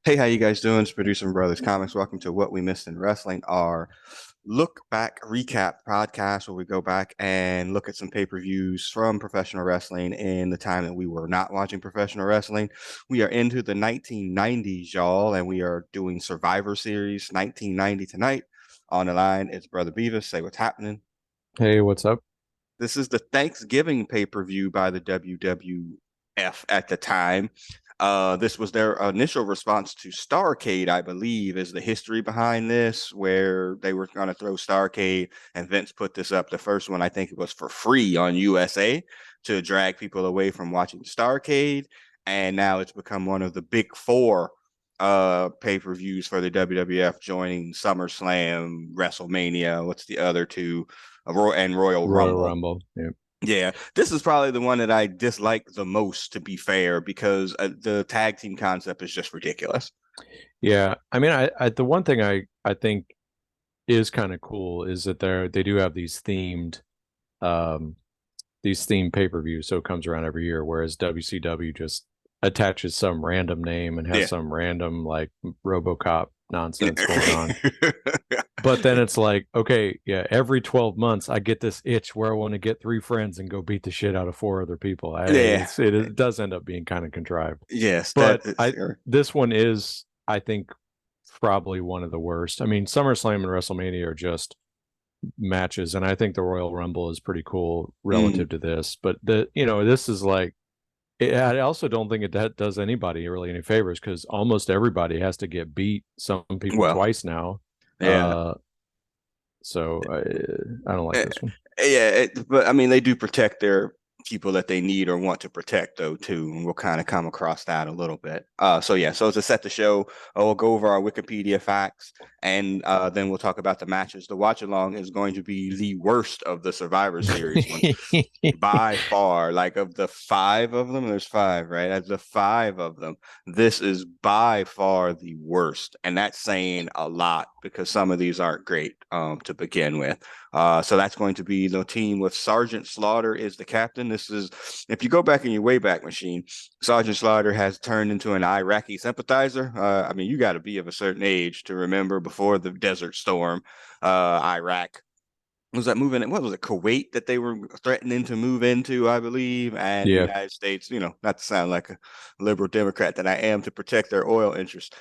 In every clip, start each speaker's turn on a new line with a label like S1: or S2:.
S1: Hey, how you guys doing? It's Producer and Brothers Comics. Welcome to What We Missed in Wrestling, our look back recap podcast where we go back and look at some pay-per-views from professional wrestling in the time that we were not watching professional wrestling. We are into the 1990s, y'all, and we are doing Survivor Series 1990 tonight. On the line, it's Brother Beavis. Say what's happening.
S2: Hey, what's up?
S1: This is the Thanksgiving pay-per-view by the WWF at the time. This was their initial response to Starrcade, I believe, is the history behind this, where they were going to throw Starrcade, and Vince put this up. The first one, I think it was for free on USA to drag people away from watching Starrcade, and now it's become one of the big four pay-per-views for the WWF, joining SummerSlam, WrestleMania. What's the other two? And Royal
S2: Royal
S1: Rumble.
S2: Rumble. Yeah.
S1: Yeah, this is probably the one that I dislike the most, to be fair, because the tag team concept is just ridiculous.
S2: Yeah. I mean, the one thing I think is kind of cool is that they do have um these themed pay-per-views, so it comes around every year, whereas WCW just attaches some random name and has
S1: Yeah.
S2: some random like RoboCop nonsense going on. But then it's like, okay, yeah, every 12 months I get this itch where I want to get three friends and go beat the shit out of four other people.
S1: Yeah.
S2: It does end up being kind of contrived.
S1: Yes, that
S2: But
S1: is.
S2: I this one is, I think, probably one of the worst. I mean, SummerSlam and WrestleMania are just matches, and I think the Royal Rumble is pretty cool
S1: Mm,
S2: relative to this. But this is like, I also don't think that does anybody really any favors because almost everybody has to get beat, some people
S1: well,
S2: twice now.
S1: yeah.
S2: Uh, so I don't like
S1: Eh,
S2: this one.
S1: Yeah, but I mean, they do protect their people that they need or want to protect, though, too. And we'll kind of come across that a little bit. So yeah, so to set the show, we'll go over our Wikipedia facts, and then we'll talk about the matches. The watch along is going to be the worst of the Survivor Series one by far. Like, of the five of them, there's five, right? Of the five of them, this is by far the worst, and that's saying a lot because some of these aren't great to begin with. So that's going to be the team with Sgt Slaughter is the captain. This is, if you go back in your Wayback Machine, Sgt Slaughter has turned into an Iraqi sympathizer. I mean, you got to be of a certain age to remember before the Desert Storm, Iraq was that moving? What was it? Kuwait that they were threatening to move into, I believe, and the
S2: Yeah.
S1: United States. Not to sound like a liberal Democrat that I am, to protect their oil interests.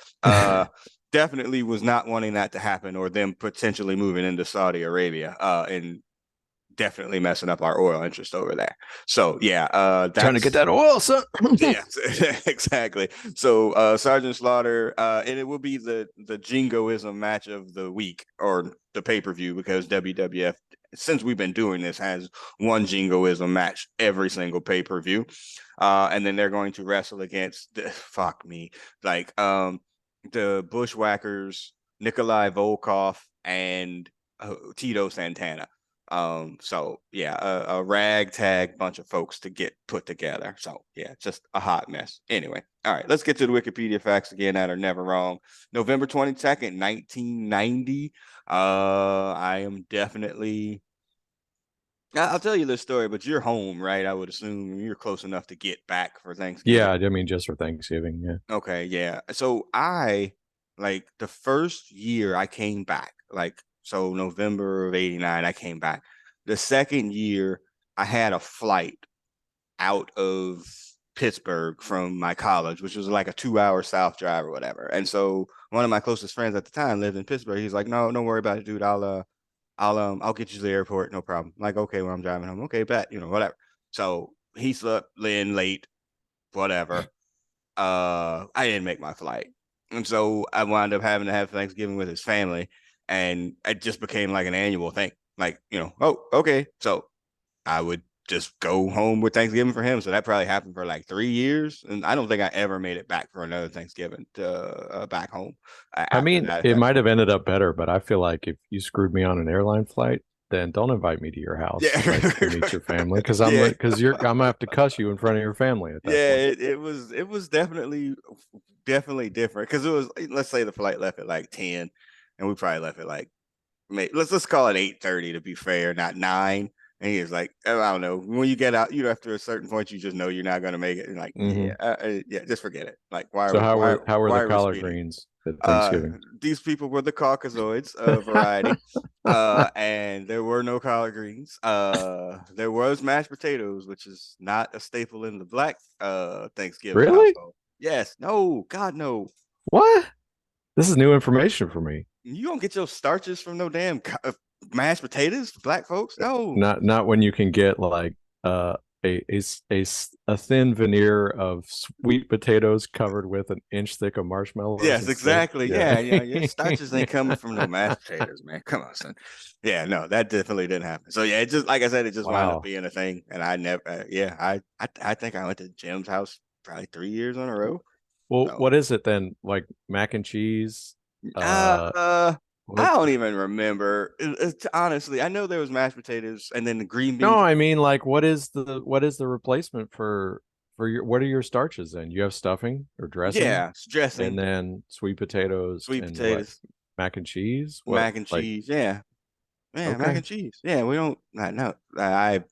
S1: Definitely was not wanting that to happen, or them potentially moving into Saudi Arabia, and definitely messing up our oil interest over there. So yeah,
S2: Trying to get
S1: that's
S2: that oil, son.
S1: yeah, exactly. So Sergeant Slaughter, and it will be the Jingoism match of the week, or the pay-per-view, because WWF, since we've been doing this, has one Jingoism match every single pay-per-view. And then they're going to wrestle against fuck me, like the Bushwhackers, Nikolai Volkov, and Tito Santana. So yeah, a ragtag bunch of folks to get put together. So yeah, just a hot mess. Anyway, all right, let's get to the Wikipedia facts again that are never wrong. November 22nd, 1990. I am definitely. I'll tell you this story, but you're home, right? I would assume you're close enough to get back for
S2: Yeah,
S1: Thanksgiving.
S2: I mean, just for Thanksgiving. Yeah.
S1: Okay, yeah. So I, like, the first year I came back, like, so November of '89, I came back. The second year, I had a flight out of Pittsburgh from my college, which was like a 2 hour south drive or whatever. And so one of my closest friends at the time lived in Pittsburgh. He's like, "No, don't worry about it, dude. I'll get you to the airport, no problem." I'm like, okay, well, I'm driving home. Okay, bet, whatever. So he slept in late, whatever. I didn't make my flight. And so I wound up having to have Thanksgiving with his family. And it just became like an annual thing. Like, oh, okay. So I would just go home with Thanksgiving for him. So that probably happened for like 3 years. And I don't think I ever made it back for another Thanksgiving to back home
S2: I
S1: after
S2: mean,
S1: that at
S2: it
S1: that
S2: might have
S1: point.
S2: ended up better, but I feel like if you screwed me on an airline flight, then don't invite me to your house
S1: Yeah.
S2: like to meet your family because
S1: Yeah.
S2: I'm gonna have to cuss you in front of your family at that
S1: Yeah,
S2: point.
S1: it was definitely different, because it was, let's say the flight left at like 10, and we probably left at like, let's call it 8:30 to be fair, not 9. And he was like, oh, I don't know. When you get out, after a certain point, you just know you're not gonna make it. And like,
S2: Hmm.
S1: yeah, just forget it. Like, why are
S2: So
S1: we
S2: how were
S1: why
S2: the
S1: are we
S2: collard
S1: speeding?
S2: greens at Thanksgiving?
S1: These people were the Caucasoids variety. And there were no collard greens. There was mashed potatoes, which is not a staple in the black Thanksgiving
S2: Really?
S1: household. Yes, no, God, no.
S2: What? This is new information for me.
S1: You don't get your starches from no damn mashed potatoes, black folks. No.
S2: Not when you can get like uh a thin veneer of sweet potatoes covered with an inch thick of marshmallows
S1: Yes,
S2: instead.
S1: exactly.
S2: Yeah.
S1: Yeah, your starches ain't coming from no mashed potatoes, man. Come on, son. Yeah, no, that definitely didn't happen. So yeah, it just like I said, it just wound up
S2: Wow.
S1: being a thing, and I never. Yeah, I think I went to Jim's house probably 3 years in a row.
S2: Well,
S1: So
S2: what is it then? Like mac and cheese?
S1: uh,
S2: Uh,
S1: uh
S2: what?
S1: I don't even remember. Honestly, I know there was mashed potatoes and then the green
S2: No,
S1: beans.
S2: I mean like what is the replacement for your what are your starches then? You have stuffing or dressing
S1: Yeah,
S2: and
S1: dressing,
S2: then sweet potatoes
S1: sweet
S2: and what?
S1: potatoes,
S2: Mac and cheese? What
S1: mac and
S2: like
S1: cheese. Yeah, yeah, mac
S2: okay.
S1: and cheese. Yeah, we don't. I know. I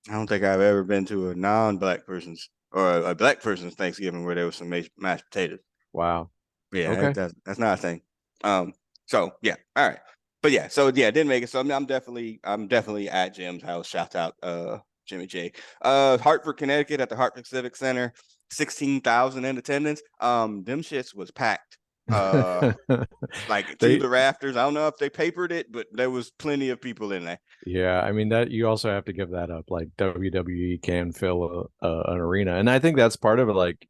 S1: don't think I've ever been to a non-black person's or a black person's Thanksgiving where there was some mashed potatoes.
S2: Wow.
S1: Yeah,
S2: Okay.
S1: that's not a thing. Um, so yeah, all right, but yeah, so yeah, didn't make it. So I'm definitely at Jim's house. Shout out, Jimmy J. Hartford, Connecticut, at the Hartford Civic Center, 16,000 in attendance. Them shits was packed. Uh, like to
S2: They
S1: the rafters. I don't know if they papered it, but there was plenty of people in there.
S2: Yeah, I mean that you also have to give that up. Like WWE can fill an arena, and I think that's part of it. Like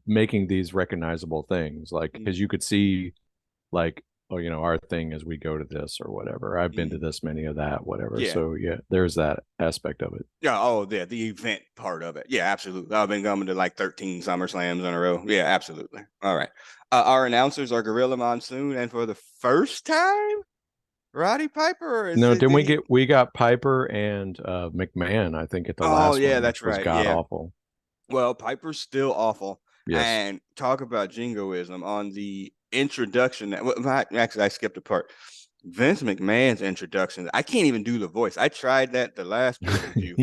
S2: making these recognizable things, like because
S1: Mm,
S2: you could see, like, oh, our thing as we go to this or whatever. I've been to
S1: mm.
S2: this many of that, whatever.
S1: Yeah.
S2: So yeah, there's that aspect of it.
S1: Yeah. Oh, yeah. The event part of it. Yeah, absolutely. I've been coming to like 13 Summer Slams in a row. Yeah, absolutely. All right. Our announcers are Gorilla Monsoon, and for the first time, Roddy Piper, or is
S2: No,
S1: it?
S2: didn't
S1: Did
S2: we
S1: he?
S2: get we got Piper and McMahon? I think at the
S1: Oh,
S2: last
S1: yeah,
S2: one,
S1: that's
S2: which was
S1: right.
S2: god
S1: Yeah.
S2: awful.
S1: Well, Piper's still awful,
S2: Yes.
S1: and talk about jingoism on the introduction. Actually, I skipped a part. Vince McMahon's introduction. I can't even do the voice. I tried that the last pay-per-view.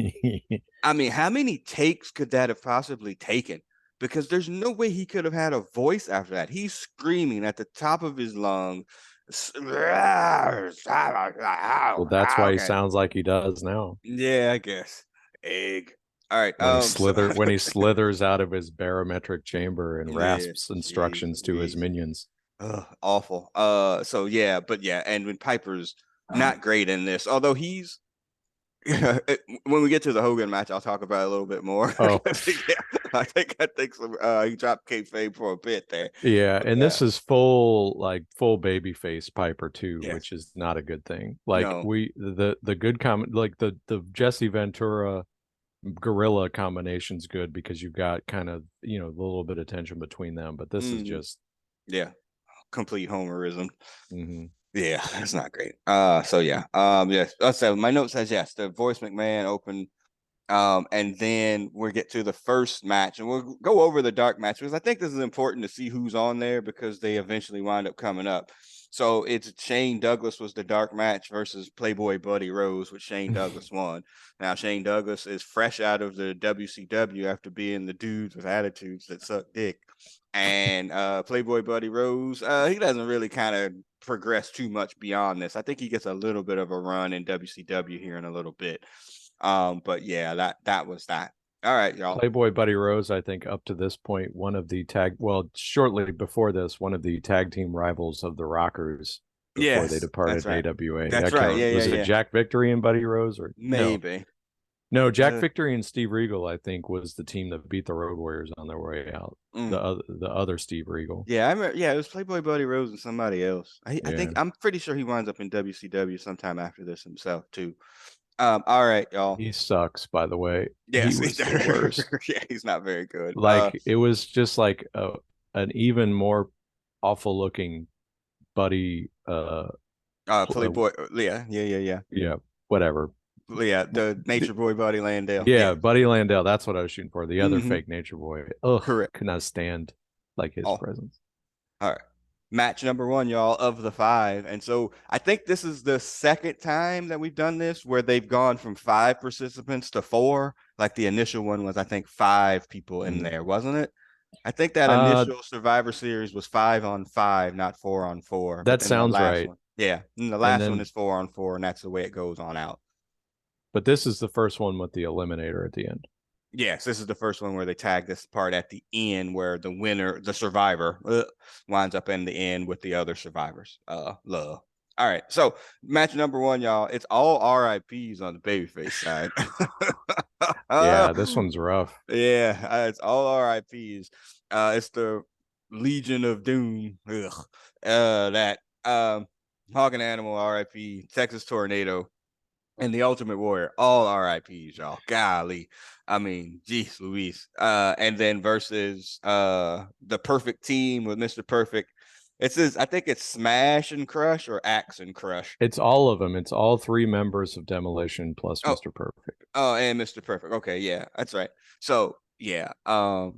S1: I mean, how many takes could that have possibly taken? Because there's no way he could have had a voice after that. He's screaming at the top of his lungs.
S2: Well, that's why he
S1: Okay.
S2: sounds like he does now.
S1: Yeah, I guess. Egg. All right. So
S2: When he slithers out of his barometric chamber and
S1: yeah,
S2: rasps
S1: jeez
S2: instructions to his
S1: Louise.
S2: minions.
S1: Ugh, awful. So yeah, but yeah, and when Piper's not great in this, although he's when we get to the Hogan match, I'll talk about it a little bit more.
S2: Oh,
S1: Yeah, I think he dropped kayfabe for a bit there.
S2: yeah,
S1: But
S2: and
S1: yeah,
S2: this is full babyface Piper too,
S1: yes,
S2: which is not a good thing. Like
S1: no,
S2: the good comment, like the Jesse Ventura gorilla combination's good because you've got kind of a little bit of tension between them, but this is
S1: hmm
S2: just
S1: yeah, complete homerism.
S2: mhm.
S1: Yeah, that's not great. So yeah, yes. So my note says yes. The voice McMahon open. And then we'll get to the first match and we'll go over the dark match because I think this is important to see who's on there because they eventually wind up coming up. So it's Shane Douglas was the dark match versus Playboy Buddy Rose, which Shane Douglas won. Now Shane Douglas is fresh out of the WCW after being the dudes with attitudes that suck dick. And Playboy Buddy Rose, he doesn't really kind of progress too much beyond this. I think he gets a little bit of a run in WCW here in a little bit. But yeah, that was that. All right, y'all.
S2: Playboy Buddy Rose, I think up to this point, shortly before this, one of the tag team rivals of the Rockers before they
S1: Yes, that's
S2: departed
S1: right.
S2: AWA.
S1: That's
S2: I
S1: right.
S2: can't,
S1: Yeah, yeah,
S2: was it
S1: yeah.
S2: Jack Victory and Buddy Rose or no?
S1: Maybe.
S2: No, Jack
S1: Uh,
S2: Victory and Steve Regal, I think, was the team that beat the Road Warriors on their way out.
S1: mm.
S2: The other Steve Regal.
S1: Yeah, I remember. Yeah, it was Playboy Buddy Rose and somebody else. I think
S2: Yeah.
S1: I'm pretty sure he winds up in WCW sometime after this himself too. All right, y'all.
S2: He sucks, by the way. He
S1: Yes,
S2: was the worst.
S1: yeah, he's not very good.
S2: Like it was just like an even more awful looking Buddy
S1: Playboy. Yeah, yeah, yeah, yeah.
S2: yeah, whatever.
S1: Yeah, the Nature Boy Buddy Landale.
S2: Yeah,
S1: Yeah.
S2: Buddy Landell. That's what I was shooting for. The other
S1: Mm-hmm.
S2: fake Nature Boy. Ugh,
S1: Correct.
S2: could not stand like his
S1: Oh,
S2: presence.
S1: all right. match number one, y'all, of the five. And so I think this is the second time that we've done this where they've gone from five participants to four. Like the initial one was, I think, five people in
S2: Mm.
S1: there, wasn't it? I think that
S2: Uh,
S1: initial Survivor Series was 5-on-5, not 4-on-4. But
S2: that
S1: then the
S2: sounds
S1: last
S2: right.
S1: one, yeah, and the
S2: And
S1: last one
S2: then,
S1: is 4-on-4, and that's the way it goes on out.
S2: but this is the first one with the eliminator at the end.
S1: Yes, this is the first one where they tag this part at the end where the winner, the survivor, winds up in the end with the other survivors. Love. All right, so match number one, y'all. It's all RIPs on the babyface side.
S2: Yeah, this one's rough.
S1: Yeah, it's all RIPs. It's the Legion of Doom. Ugh. That Hogan Animal RIP, Texas Tornado, and the Ultimate Warrior, all RIPs, y'all. Golly. I mean, geez Louise. And then versus the perfect team with Mr. Perfect. It says, I think it's Smash and Crush or Axe and Crush.
S2: It's all of them. It's all three members of Demolition plus
S1: Oh,
S2: Mr. Perfect.
S1: oh, and Mr. Perfect. Okay, yeah, that's right. So yeah, and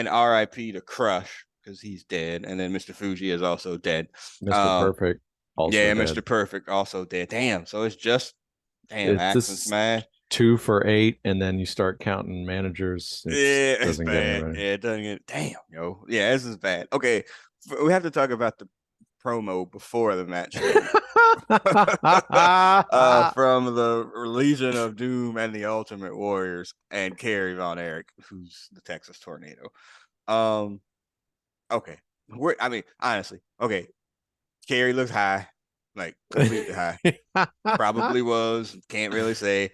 S1: RIP to Crush because he's dead, and then Mr. Fuji is also dead.
S2: Mr.
S1: Um,
S2: Perfect also
S1: yeah,
S2: dead.
S1: Mr. Perfect also dead. Damn. So it's just damn
S2: It's
S1: Axe and
S2: this
S1: Smash.
S2: 2 for 8, and then you start counting managers. It
S1: Yeah, it's
S2: doesn't get any
S1: bad.
S2: better.
S1: Yeah, it doesn't get. Damn, yo. Yeah, this is bad. Okay, we have to talk about the promo before the match started. From the Legion of Doom and the Ultimate Warriors and Kerry Von Erich, who's the Texas Tornado. Um, okay. I mean, honestly, okay. Kerry looks high, like completely high. Probably was. Can't really say.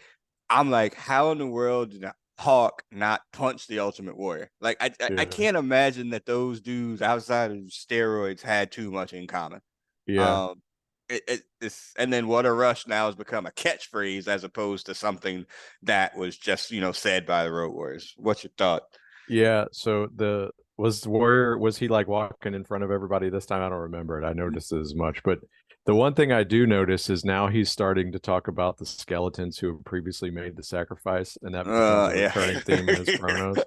S1: I'm like, how in the world did Hawk not punch the Ultimate Warrior? Like, I
S2: Yeah.
S1: can't imagine that those dudes outside of steroids had too much in common.
S2: Yeah.
S1: Um, it's and then what a rush now has become a catchphrase as opposed to something that was just said by the Road Warriors. What's your thought?
S2: Yeah. So the was Warrior, was he like walking in front of everybody this time? I don't remember it. I noticed it as much, but the one thing I do notice is now he's starting to talk about the skeletons who have previously made the sacrifice, and that becomes a
S1: Yeah.
S2: recurring theme in his chronos.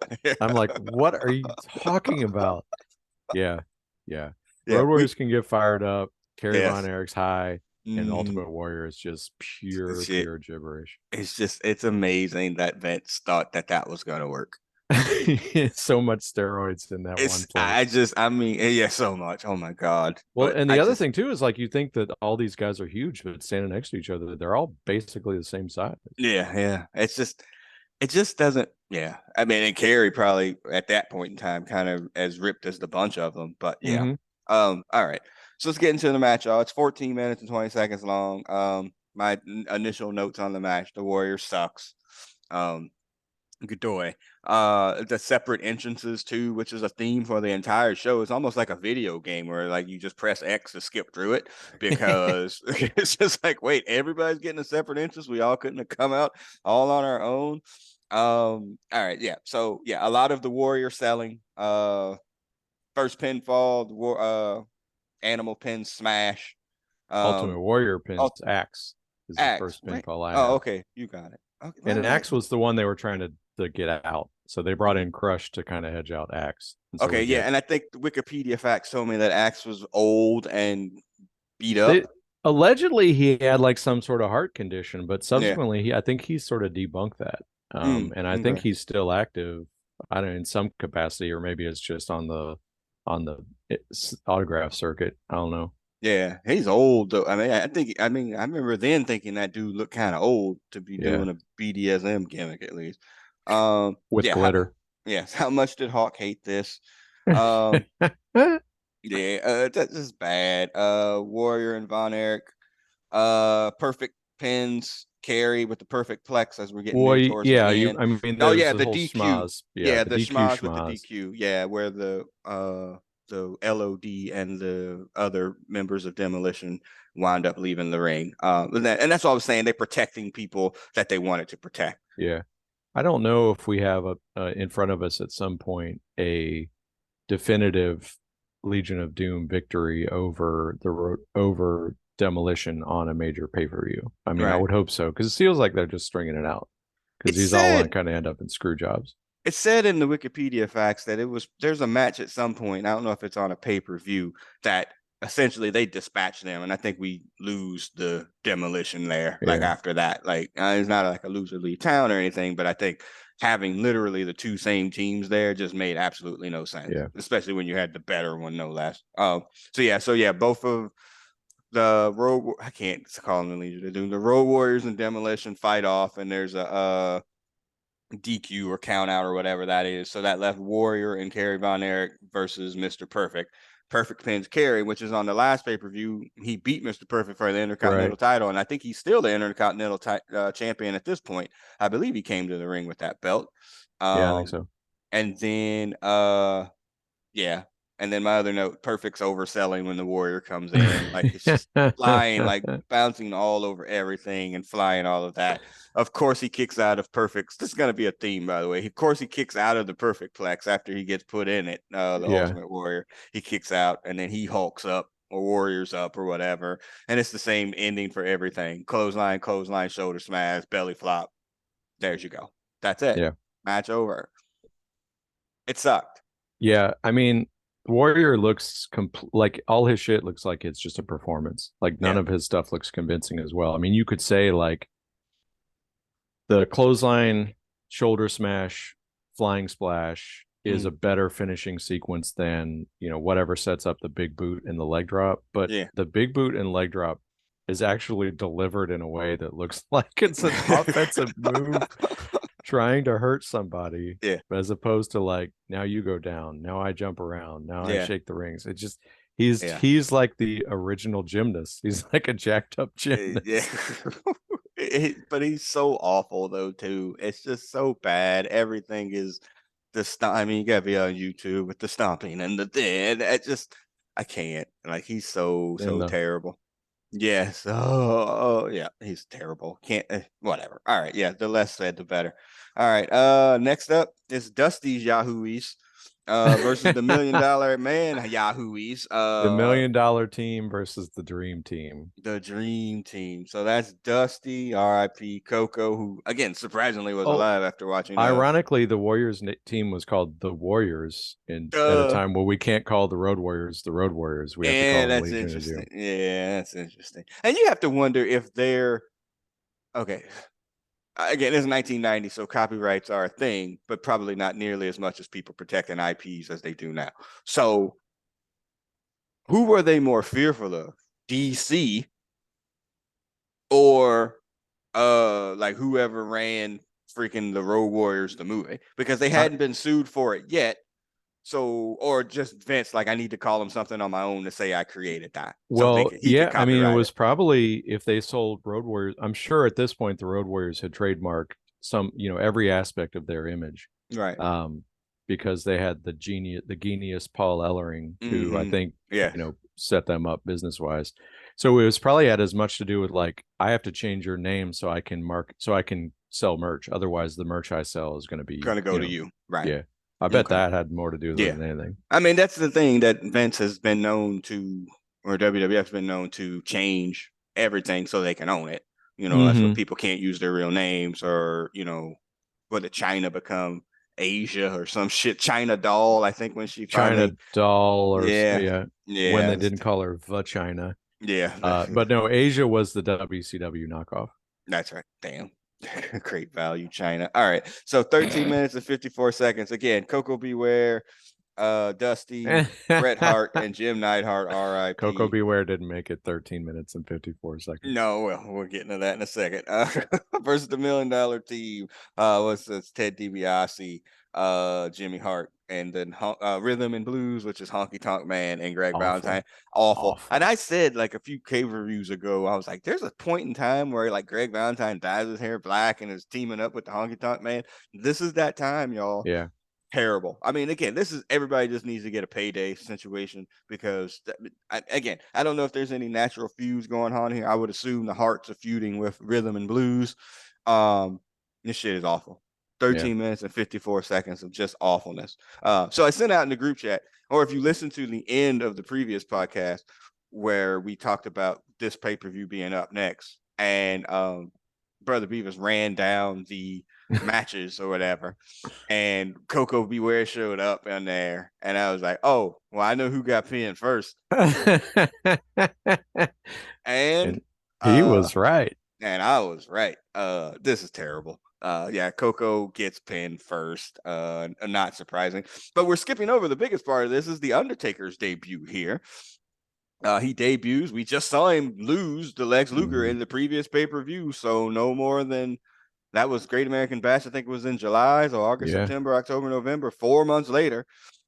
S2: I'm like, what are you talking about? Yeah, yeah.
S1: Yeah,
S2: Road Warriors can get fired up. Kerry Von
S1: yes.
S2: Erich's high, and
S1: Mm,
S2: Ultimate Warrior is just pure,
S1: shit.
S2: pure gibberish.
S1: It's amazing that Vince thought that was gonna work.
S2: So much steroids in that one place.
S1: I mean, yeah, so much. Oh my God.
S2: Well,
S1: But
S2: and the other thing too is like you think that all these guys are huge, but standing next to each other, they're all basically the same size.
S1: yeah. It just doesn't, yeah. I mean, and Carey probably at that point in time kind of as ripped as the bunch of them, but yeah.
S2: Mm-hmm.
S1: All right. So let's get into the match, y'all. It's 14 minutes and 20 seconds long. My initial notes on the match: the Warrior sucks. Um, Godoy. The separate entrances too, which is a theme for the entire show. It's almost like a video game where like you just press X to skip through it because it's just like, wait, everybody's getting a separate entrance. We all couldn't have come out all on our own. All right, yeah. So yeah, a lot of the Warrior selling. First pinfall, the animal pin smash.
S2: Ultimate
S1: Um,
S2: Warrior pins
S1: oh,
S2: Axe is the
S1: axe,
S2: first
S1: right?
S2: pinfall I
S1: Oh,
S2: have.
S1: okay, you got it. Okay,
S2: And an
S1: all right.
S2: Axe was the one they were trying to get out. So they brought in Crush to kind of hedge out Axe. And so
S1: Okay,
S2: we
S1: yeah,
S2: get
S1: and I think the Wikipedia facts told me that Axe was old and beat up.
S2: they allegedly he had like some sort of heart condition, but
S1: Yeah.
S2: subsequently I think he sort of debunked that. And I think
S1: Okay.
S2: he's still active. I don't know, in some capacity, or maybe it's just on the autograph circuit. I don't know.
S1: Yeah, he's old though. I remember then thinking that dude looked kind of old to be
S2: Yeah,
S1: doing a BDSM gimmick at least.
S2: with
S1: Yeah,
S2: glitter.
S1: yes. How much did Hawk hate this? Um, yeah, that is bad. Warrior and Von Erich. Perfect pins carry with the perfect plex as we're getting
S2: Well,
S1: near towards
S2: yeah,
S1: the
S2: you.
S1: end.
S2: I mean,
S1: Oh
S2: there's
S1: yeah,
S2: the
S1: the
S2: whole
S1: DQ.
S2: schmaz. Yeah,
S1: Yeah,
S2: the
S1: the
S2: DQ
S1: schmaz with the
S2: schmaz.
S1: DQ. Yeah, where the LOD and the other members of Demolition wind up leaving the ring. And that's what I was saying. They're protecting people that they wanted to protect.
S2: Yeah, I don't know if we have a in front of us at some point a definitive Legion of Doom victory over Demolition on a major pay per view. I mean, I
S1: Right.
S2: would hope so because it feels like they're just stringing it out because
S1: It
S2: these all want
S1: said
S2: to kind of end up in screw jobs.
S1: it said in the Wikipedia facts that there's a match at some point. I don't know if it's on a pay-per-view that essentially they dispatch them, and I think we lose the demolition there. Like
S2: Yeah.
S1: after that, like it's not like a loser leave town or anything, but I think having literally the two same teams there just made absolutely no sense,
S2: Yeah.
S1: especially when you had the better one, no less. So yeah, both of the road I can't call them the Legion of Doom. The Road Warriors and Demolition fight off, and there's a DQ or count out or whatever that is. So that left Warrior and Kerry Von Erich versus Mr. Perfect. Perfect pins Kerry, which is on the last pay per view. He beat Mr. Perfect for the Intercontinental
S2: Right.
S1: title, and I think he's still the Intercontinental champion at this point. I believe he came to the ring with that belt.
S2: Yeah, I think
S1: Um,
S2: so.
S1: and then yeah. And then my other note, Perfect's overselling when the Warrior comes in. Like it's just flying, like bouncing all over everything and flying all of that. Of course, he kicks out of Perfect's. This is going to be a theme, by the way. Of course, he kicks out of the Perfect Plex after he gets put in it. The
S2: Yeah.
S1: Ultimate Warrior. He kicks out and then he hulks up or Warriors up or whatever. And it's the same ending for everything. Clothesline, clothesline, shoulder smash, belly flop. There's you go. That's it.
S2: Yeah.
S1: Match over. It sucked.
S2: Yeah. I mean, Warrior looks like all his shit looks like it's just a performance. Like none
S1: Yeah.
S2: of his stuff looks convincing as well. I mean, you could say like the clothesline, shoulder smash, flying splash is a better finishing sequence than, whatever sets up the big boot and the leg drop. But
S1: Yeah.
S2: the big boot and leg drop is actually delivered in a way that looks like it's an offensive move trying to hurt somebody,
S1: Yeah.
S2: as opposed to like, now you go down, now I jump around, now I
S1: Yeah.
S2: shake the rings. It just he's
S1: Yeah.
S2: he's like the original gymnast. He's like a jacked up
S1: Yeah.
S2: gymnast.
S1: But he's so awful though too. It's just so bad. Everything is I mean, you gotta be on YouTube with the stomping and the dead. I can't. Like he's
S2: And
S1: so
S2: the
S1: terrible. Yes. Oh, yeah. He's terrible. Can't. Whatever. All right. Yeah. The less said, the better. All right. Next up is Dusty's Yahooies. Versus the $1 million man Yahooies.
S2: the $1 million team versus the dream team.
S1: The Dream Team. So that's Dusty, R.I.P. Coco, who again surprisingly was
S2: Oh,
S1: alive after watching.
S2: ironically, the Warriors team was called the Warriors in at a
S1: Uh,
S2: time where we can't call the Road Warriors the Road Warriors. We have to
S1: yeah,
S2: call them
S1: that's
S2: Legion of
S1: interesting.
S2: Doom.
S1: Yeah, that's interesting. And you have to wonder if they're okay. Again, it's 1990, so copyrights are a thing, but probably not nearly as much as people protecting IPs as they do now. So, who were they more fearful of? DC or like whoever ran freaking the Road Warriors the movie, because they
S2: I,
S1: hadn't been sued for it yet. So, or just Vince, like I need to call him something on my own to say I created that, so
S2: well,
S1: he could
S2: yeah, I mean, it
S1: copyright it.
S2: was probably if they sold Road Warriors. I'm sure at this point the Road Warriors had trademarked some, every aspect of their image,
S1: Right.
S2: um, because they had the genius Paul Ellering, who I
S1: Mm-hmm.
S2: think
S1: Yeah.
S2: set them up business wise. So it was probably had as much to do with like I have to change your name so I can sell merch. Otherwise, the merch I sell is going to be,
S1: Gonna go to you. Right.
S2: yeah. I bet
S1: Okay.
S2: that had more to do with it
S1: Yeah.
S2: than anything.
S1: I mean, that's the thing that Vince has been known to, or WWF's been known to change everything so they can own it. That's what
S2: Mm-hmm.
S1: people can't use their real names, or what did China become? Asia or some shit. China doll, I think, when she
S2: China
S1: finally.
S2: doll or
S1: Yeah.
S2: yeah, when
S1: Yeah.
S2: they didn't call her China.
S1: Yeah.
S2: But no, Asia was the WCW knockoff.
S1: That's right. Damn. Great value, China. All right. So 13 minutes and 54 seconds. Again, Coco Beware, Dusty, Bret Hart, and Jim Neidhart,
S2: Coco
S1: RIP.
S2: Beware didn't make it 13 minutes and 54 seconds.
S1: No, well, we're getting to that in a second. Versus the $1 million team. What's this? Ted DiBiase, Jimmy Hart, and then Rhythm and Blues, which is Honky Tonk Man and Greg Valentine.
S2: Awful.
S1: Awful. And
S2: Awful.
S1: I said like a few cave reviews ago, I was like, there's a point in time where like Greg Valentine dyes his hair black and is teaming up with the Honky Tonk Man. This is that time, y'all.
S2: Yeah.
S1: Terrible. I mean, again, this is everybody just needs to get a payday situation because, again, I don't know if there's any natural feuds going on here. I would assume the Hearts are feuding with Rhythm and Blues. This shit is awful.
S2: Yeah.
S1: 13 minutes and 54 seconds of just awfulness. So I sent out in the group chat, or if you listen to the end of the previous podcast where we talked about this pay-per-view being up next, and Brother Beavis ran down the matches or whatever. And Coco Beware showed up in there, and I was like, "Oh, well, I know who got pinned first." And
S2: And he
S1: uh,
S2: was right.
S1: and I was right. This is terrible. Yeah, Coco gets pinned first. Not surprising, but we're skipping over the biggest part of this is the Undertaker's debut here. He debuts. We just saw him lose to Lex Luger
S2: Mhm.
S1: in the previous pay per view, so no more than that was Great American Bash. I think it was in July, so August,
S2: Yeah.
S1: September, October, November. 4 months later,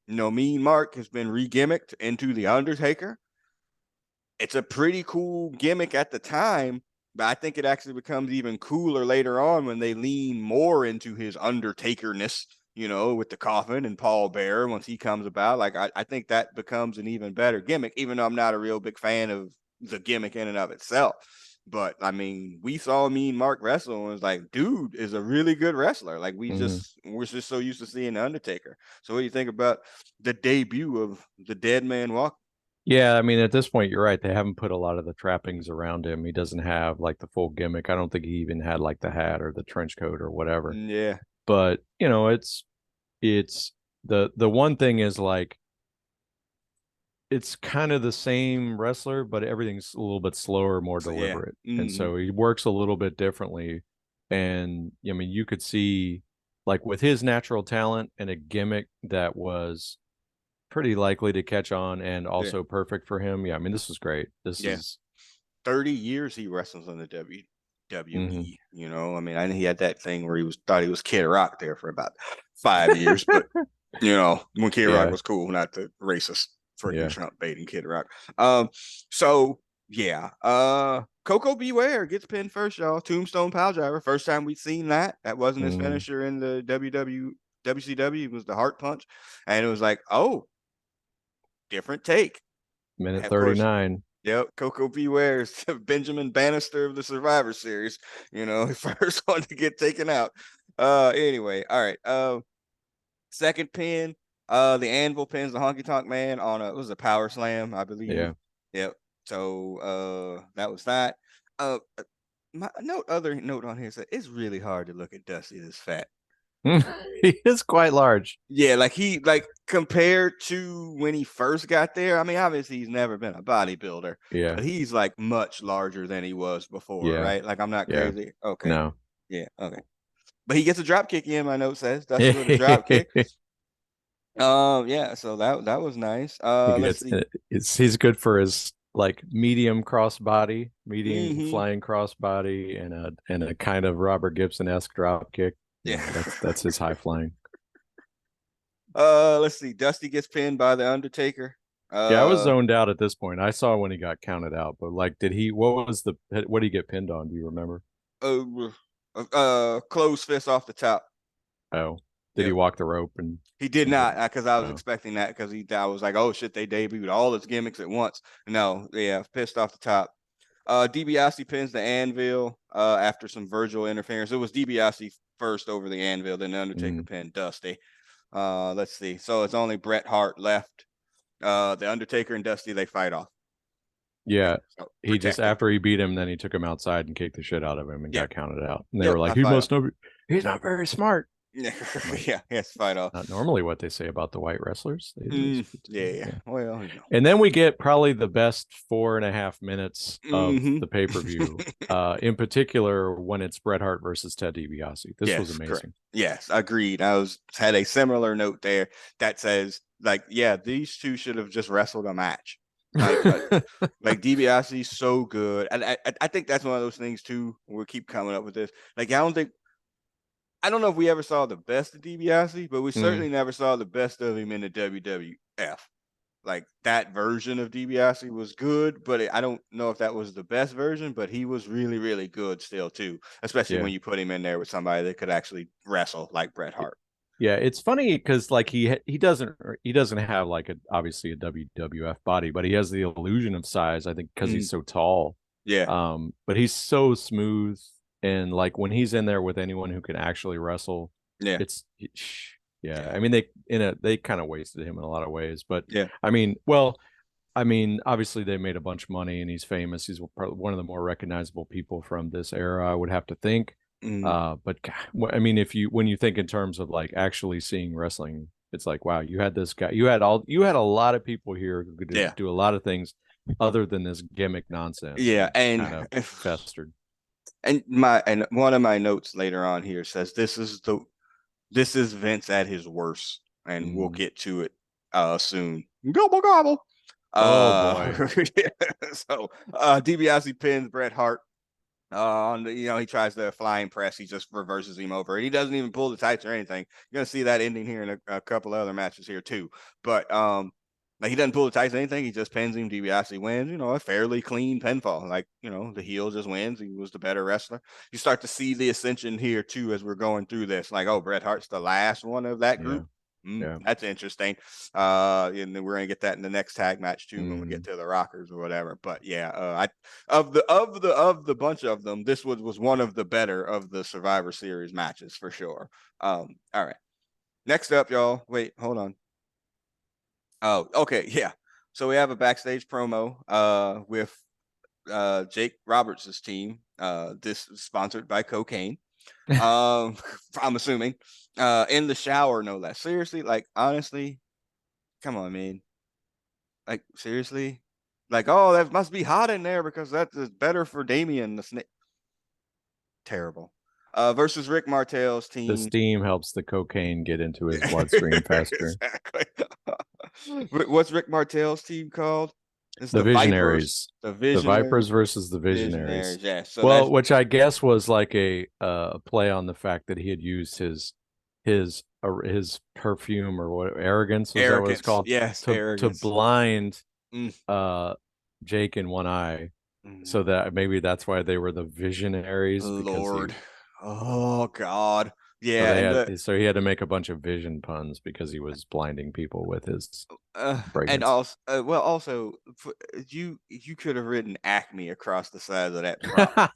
S1: Mean Mark has been re-gimmicked into the Undertaker. It's a pretty cool gimmick at the time, but I think it actually becomes even cooler later on when they lean more into his Undertakerness, with the coffin and Paul Bearer once he comes about. Like, I think that becomes an even better gimmick, even though I'm not a real big fan of the gimmick in and of itself. But I mean, we saw Mean Mark wrestle and was like, dude is a really good wrestler. Like
S2: Mhm.
S1: we're just so used to seeing the Undertaker. So what do you think about the debut of the Dead Man Walk?
S2: Yeah, I mean, at this point, you're right. They haven't put a lot of the trappings around him. He doesn't have like the full gimmick. I don't think he even had like the hat or the trench coat or whatever.
S1: Yeah,
S2: But, it's the one thing is like it's kind of the same wrestler, but everything's a little bit slower, more
S1: so yeah.
S2: deliberate. And
S1: Mm-hmm.
S2: so he works a little bit differently. And I mean, you could see like with his natural talent and a gimmick that was pretty likely to catch on and
S1: Yeah,
S2: also perfect for him. Yeah, I mean, this is great. This
S1: yeah.
S2: is
S1: 30 years he wrestles in the
S2: mhm.
S1: WWE. I mean, I know he had that thing where thought he was Kid Rock there for about 5 years, but when Kid Rock
S2: Yeah,
S1: was cool, not the racist freaking
S2: yeah.
S1: Trump baiting Kid Rock. So yeah, Coco Beware gets pinned first, y'all. Tombstone Pile Driver. First time we've seen that. That wasn't his
S2: Mm,
S1: finisher in the WCW. It was the Heart Punch, and it was like, oh, different take. And
S2: minute
S1: of course,
S2: 39.
S1: yep, Coco Beware is Benjamin Bannister of the Survivor Series. First one to get taken out. Anyway, all right. Second pin. The Anvil pins the Honky Tonk Man on it was a power slam, I believe.
S2: Yeah.
S1: Yep. So that was that. Uh, my other note on here said it's really hard to look at Dusty this fat.
S2: He is quite large.
S1: Yeah, like compared to when he first got there. I mean, obviously he's never been a bodybuilder,
S2: Yeah.
S1: but he's like much larger than he was before,
S2: Yeah.
S1: right? Like I'm not
S2: Yeah.
S1: crazy. Okay.
S2: No.
S1: Yeah, okay. But he gets a drop kick in, my note says. Dusty with a drop kick. Yeah, so that was nice.
S2: He
S1: Let's
S2: gets
S1: see.
S2: he's good for his like medium cross body, medium
S1: Mm-hmm.
S2: flying cross body, and a kind of Robert Gibson-esque drop kick.
S1: Yeah.
S2: That's his high flying.
S1: Let's see. Dusty gets pinned by the Undertaker.
S2: Yeah, I was
S1: Uh
S2: zoned out at this point. I saw when he got counted out, but like, what did he get pinned on? Do you remember?
S1: uh closed fist off the top.
S2: Oh, did he
S1: Yep.
S2: walk the rope and
S1: He did
S2: was it?
S1: not, because I was
S2: Oh,
S1: expecting that because I was like, oh shit, they debuted all its gimmicks at once. No, yeah, pissed off the top. DiBiase pins the Anvil after some Virgil interference. It was DiBiase first over the Anvil, then the Undertaker
S2: mm,
S1: pinned Dusty. Let's see. So it's only Bret Hart left. The Undertaker and Dusty they fight off. Yeah,
S2: yeah.
S1: so
S2: He just
S1: protected.
S2: after he beat him, then he took him outside and kicked the shit out of him and
S1: Yep,
S2: got counted out. And they
S1: yep.
S2: were like,
S1: I
S2: "He
S1: fight off.
S2: must not. He's not very smart."
S1: Yeah,
S2: I'm like,
S1: yeah, yes, fight off.
S2: not normally what they say about the white wrestlers.
S1: Yeah, yeah.
S2: Yeah.
S1: Well,
S2: And then we get probably the best 4.5 minutes of
S1: Mm-hmm.
S2: the pay per view. In particular, when it's Bret Hart versus Ted DiBiase. This was
S1: Yes, correct.
S2: amazing.
S1: Yes, agreed. I was had a similar note there that says like, yeah, these two should have just wrestled a match. Like, like DiBiase is so good, and I think that's one of those things too. We'll keep coming up with this. Like, I don't know if we ever saw the best of DiBiase, but we
S2: Mm,
S1: certainly never saw the best of him in the WWF. Like that version of DiBiase was good, but I don't know if that was the best version. But he was really, really good still too, especially
S2: yeah.
S1: when you put him in there with somebody that could actually wrestle like Bret Hart.
S2: Yeah, it's funny because like he doesn't have like a obviously a WWF body, but he has the illusion of size. I think because
S1: Mm,
S2: he's so tall.
S1: yeah,
S2: But he's so smooth, and like when he's in there with anyone who can actually wrestle,
S1: yeah,
S2: it's yeah.
S1: yeah,
S2: I mean they kind of wasted him in a lot of ways, but
S1: yeah.
S2: I mean, well, I mean, obviously they made a bunch of money and he's famous. He's probably one of the more recognizable people from this era, I would have to think.
S1: Mm,
S2: But God, I mean, if you when you think in terms of like actually seeing wrestling, it's like wow, you had this guy, you had a lot of people here who could
S1: yeah,
S2: do a lot of things other than this gimmick nonsense, and
S1: yeah,
S2: it just kind of festered.
S1: and one of my notes later on here says this is Vince at his worst, and we'll
S2: Mm.
S1: get to it soon. Gobble gobble.
S2: Oh boy.
S1: Yeah, so DiBiase pins Bret Hart. On the, he tries the flying press. He just reverses him over. He doesn't even pull the tights or anything. You're gonna see that ending here in a couple of other matches here too. But like he doesn't pull the tights or anything. He just pins him. DiBiase wins. A fairly clean pinfall. Like the heel just wins. He was the better wrestler. You start to see the ascension here too as we're going through this. Like, oh, Bret Hart's the last one of that
S2: Yeah.
S1: group.
S2: Yeah.
S1: That's interesting. And then we're gonna get that in the next tag match too when we get
S2: Mm.
S1: to the Rockers or whatever. But yeah, I of the bunch of them, this was one of the better of the Survivor Series matches for sure. All right. Next up, y'all. Wait, hold on. Oh, okay, yeah. So we have a backstage promo with Jake Roberts' team. This is sponsored by cocaine. I'm assuming. In the shower, no less. Seriously, like honestly, come on, man. Like seriously, like oh, that must be hot in there because that is better for Damien the snake. Terrible. Versus Rick Martel's
S2: The
S1: team.
S2: steam helps the cocaine get into his bloodstream faster.
S1: Exactly. What's Rick Martel's team called? It's
S2: The
S1: the Vipers,
S2: Visionaries.
S1: the
S2: The
S1: Visionaries,
S2: Vipers versus the Visionaries.
S1: Visionaries. Yeah. So
S2: Well,
S1: that's
S2: which I guess was like a play on the fact that he had used his perfume or what arrogance was that what it's
S1: arrogance.
S2: called
S1: Yes,
S2: to
S1: arrogance.
S2: blind
S1: Mm,
S2: uh Jake in one eye,
S1: mm,
S2: so that maybe that's why they were the Visionaries because he
S1: Lord. Oh God.
S2: so
S1: Yeah,
S2: they
S1: and
S2: had so he had to make a bunch of vision puns because he was blinding people with his
S1: and
S2: fragrance.
S1: also well also you could have written Acme across the side of that prop.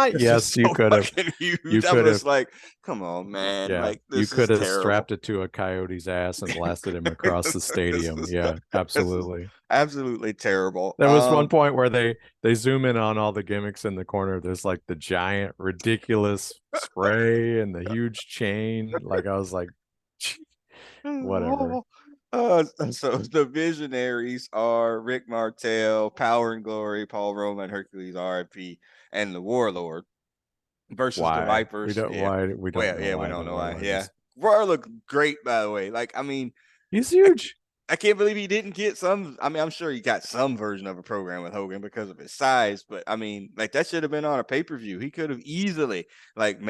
S1: It's just
S2: Yes, you
S1: so
S2: could have.
S1: fucking
S2: You
S1: huge. I
S2: could have.
S1: was like, come on, man.
S2: Yeah,
S1: Like
S2: you
S1: this is
S2: could have
S1: terrible.
S2: strapped it to a coyote's ass and blasted him across the
S1: this
S2: stadium.
S1: is
S2: Yeah,
S1: this is
S2: absolutely.
S1: absolutely terrible.
S2: There was one point where they zoom in on all the gimmicks in the corner. There's like the giant, ridiculous spray and the huge chain. Like I was like, whatever.
S1: So the visionaries are Rick Martel, Power and Glory, Paul Roman, Hercules RIP, and the Warlord versus the
S2: Why?
S1: Vipers. Yeah.
S2: We don't
S1: Well,
S2: know
S1: yeah, we
S2: why
S1: don't
S2: the
S1: know why.
S2: warlord
S1: Yeah.
S2: is.
S1: Roar looked great, by the way. Like, I mean,
S2: He's
S1: I,
S2: huge.
S1: I can't believe he didn't get some. I mean, I'm sure he got some version of a program with Hogan because of his size, but I mean, like that should have been on a pay-per-view. He could have easily like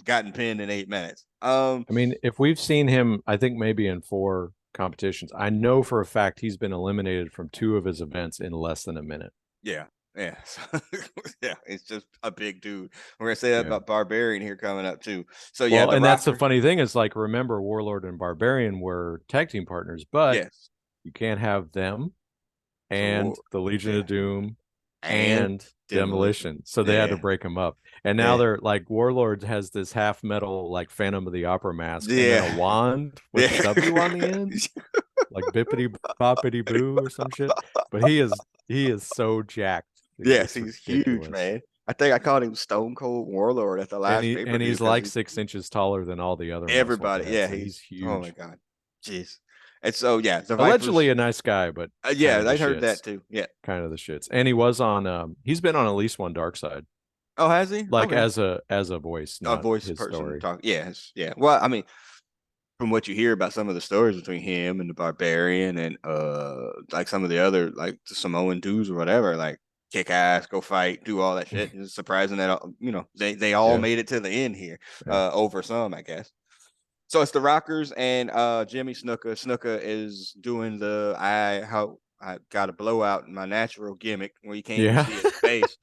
S1: gotten pinned in 8 minutes.
S2: I mean, if we've seen him, I think maybe in four competitions. I know for a fact he's been eliminated from two of his events in less than a minute.
S1: Yeah. Yeah. So, yeah, it's just a big dude. We're gonna say that
S2: Yeah.
S1: about Barbarian here coming up too. So yeah,
S2: Well,
S1: the
S2: and that's the
S1: rocker.
S2: funny thing is like remember Warlord and Barbarian were tag team partners, but
S1: Yes.
S2: you can't have them
S1: So
S2: and the Legion
S1: yeah.
S2: of Doom
S1: And
S2: and
S1: demolition.
S2: Demolition. So they had to
S1: Yeah.
S2: break them up. And now
S1: Yeah.
S2: they're like Warlord has this half metal like Phantom of the Opera mask and then a
S1: Yeah.
S2: wand with a
S1: Yeah.
S2: W on the end, like bippity boppity boo or some shit. But he is so jacked.
S1: Yes,
S2: It's
S1: he's huge,
S2: ridiculous.
S1: man. I think I called him Stone Cold Warlord at the last pay per
S2: And
S1: view
S2: he's
S1: because
S2: like
S1: he's
S2: 6 inches taller than all the other muscle
S1: everybody.
S2: heads.
S1: Yeah,
S2: So he's
S1: he's oh my
S2: huge.
S1: god, jeez. And so yeah, the
S2: Allegedly
S1: Vipers.
S2: a nice guy, but kind
S1: Yeah,
S2: of the
S1: I heard that
S2: shits.
S1: too. Yeah.
S2: Kind of the shits. And he was on he's been on at least one dark side.
S1: Oh, has he?
S2: Like
S1: Okay.
S2: as a voice,
S1: A
S2: not
S1: voice
S2: his
S1: person
S2: story.
S1: talk. Yes. Yeah. Well, I mean, from what you hear about some of the stories between him and the Barbarian and like some of the other like the Samoan dudes or whatever, like kick ass, go fight, do all that shit. It's surprising that they all
S2: Yeah.
S1: made it to the end here
S2: Yeah.
S1: over some, I guess. So it's the Rockers and Jimmy Snuka. Snuka is doing the I got a blowout in my natural gimmick where you can't even
S2: Yeah.
S1: see his face.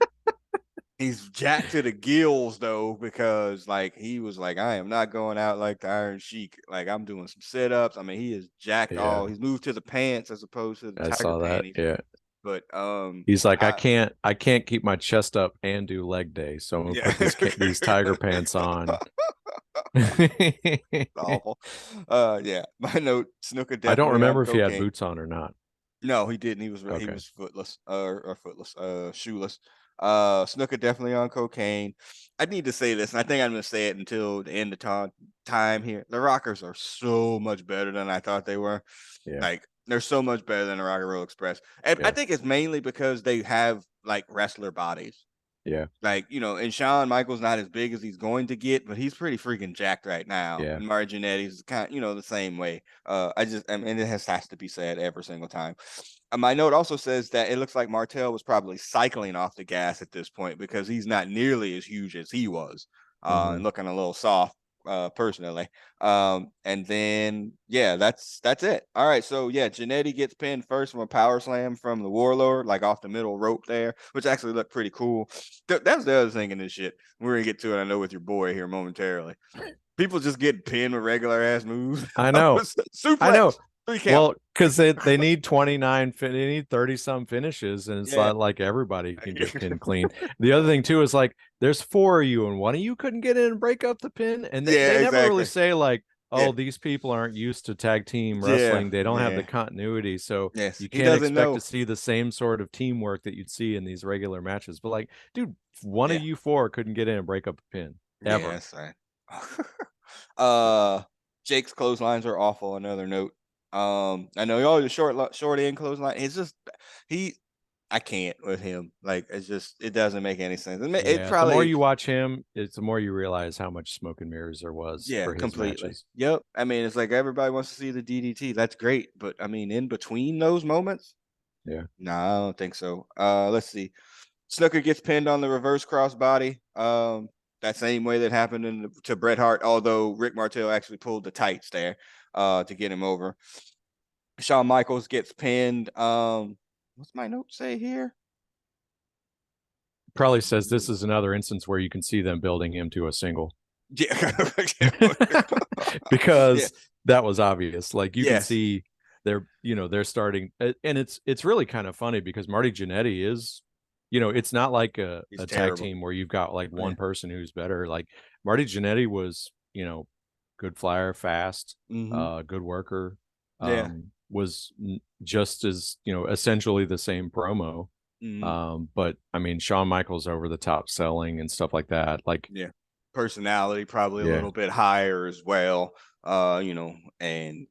S1: He's jacked to the gills though, because like he was like, I am not going out like the Iron Sheik. Like I'm doing some sit-ups. I mean, he is jacked
S2: Yeah.
S1: all. He's moved to the pants as opposed to the
S2: I
S1: tiger
S2: saw that.
S1: panties.
S2: Yeah.
S1: But
S2: He's like,
S1: I
S2: I can't keep my chest up and do leg day, so I'm gonna
S1: yeah.
S2: put these tiger pants on.
S1: Awful. Yeah. My note, Snooker
S2: I don't
S1: definitely on
S2: remember if he had
S1: cocaine.
S2: boots on or not.
S1: No, he didn't. He
S2: Okay.
S1: was footless, or footless, shoeless. Snooker definitely on cocaine. I need to say this, and I think I'm going to say it until the end of time here. The Rockers are so much better than I thought they were.
S2: Yeah.
S1: Like, they're so much better than the Rock and Roll Express. And I
S2: Yeah.
S1: think it's mainly because they have like wrestler bodies.
S2: Yeah.
S1: Like, and Shawn Michaels not as big as he's going to get, but he's pretty freaking jacked right now.
S2: Yeah.
S1: And Marginetti's kind of, the same way. I mean, it has to be said every single time. My note also says that it looks like Martel was probably cycling off the gas at this point because he's not nearly as huge as he was, and looking a little soft, personally. And then yeah, that's it. All right, so yeah, Jannetty gets pinned first from a power slam from the Warlord, like off the middle rope there, which actually looked pretty cool. That's the other thing in this shit. We're gonna get to it, I know, with your boy here momentarily. People just get pinned with regular ass moves.
S2: I know. I know.
S1: Suplex, 3 count.
S2: Well, because they need 29, they need 30 some finishes, and it's
S1: Yeah.
S2: not like everybody can get pinned clean. The other thing too is like there's 4 of you, and one of you couldn't get in and break up the pin, and
S1: Yeah,
S2: they never really
S1: exactly.
S2: say like,
S1: Yeah.
S2: oh, these people aren't used to tag team
S1: Yeah.
S2: wrestling, they don't have the
S1: Yeah.
S2: continuity, so
S1: Yes.
S2: you
S1: He
S2: can't
S1: doesn't
S2: expect to
S1: know.
S2: see the same sort of teamwork that you'd see in these regular matches. But like, dude, one of
S1: Yeah.
S2: you 4 couldn't get in and break up a pin
S1: Yeah,
S2: ever.
S1: that's right. uh Jake's clotheslines are awful. Another note. I know y'all the short end clothesline. It's just he I can't with him. Like, it's just, it doesn't make any sense. It
S2: Yeah, the more
S1: probably,
S2: you watch him, it's the more you realize how much smoke and mirrors there was
S1: yeah,
S2: for his
S1: completely.
S2: matches.
S1: Yep. I mean, it's like everybody wants to see the DDT. That's great, but I mean, in between those moments,
S2: Yeah.
S1: no, I don't think so. Let's see. Snooker gets pinned on the reverse crossbody. That same way that happened to Bret Hart, although Rick Martel actually pulled the tights there, to get him over. Shawn Michaels gets pinned. What's my note say here?
S2: Probably says this is another instance where you can see them building him to a single.
S1: Yeah. Yeah.
S2: Because that was obvious. Like you can
S1: Yes.
S2: see they're starting, and it's really kind of funny because Marty Jannetty is, it's not like
S1: He's
S2: a tag
S1: terrible.
S2: team where you've got like
S1: Yeah.
S2: one person who's better. Like Marty Jannetty was, good flyer, fast,
S1: Mm-hmm.
S2: good worker,
S1: Yeah.
S2: was just as, essentially the same promo.
S1: Mm-hmm.
S2: But I mean, Shawn Michaels over the top selling and stuff like that. Like,
S1: Yeah. Personality probably a
S2: yeah.
S1: little bit higher as well. And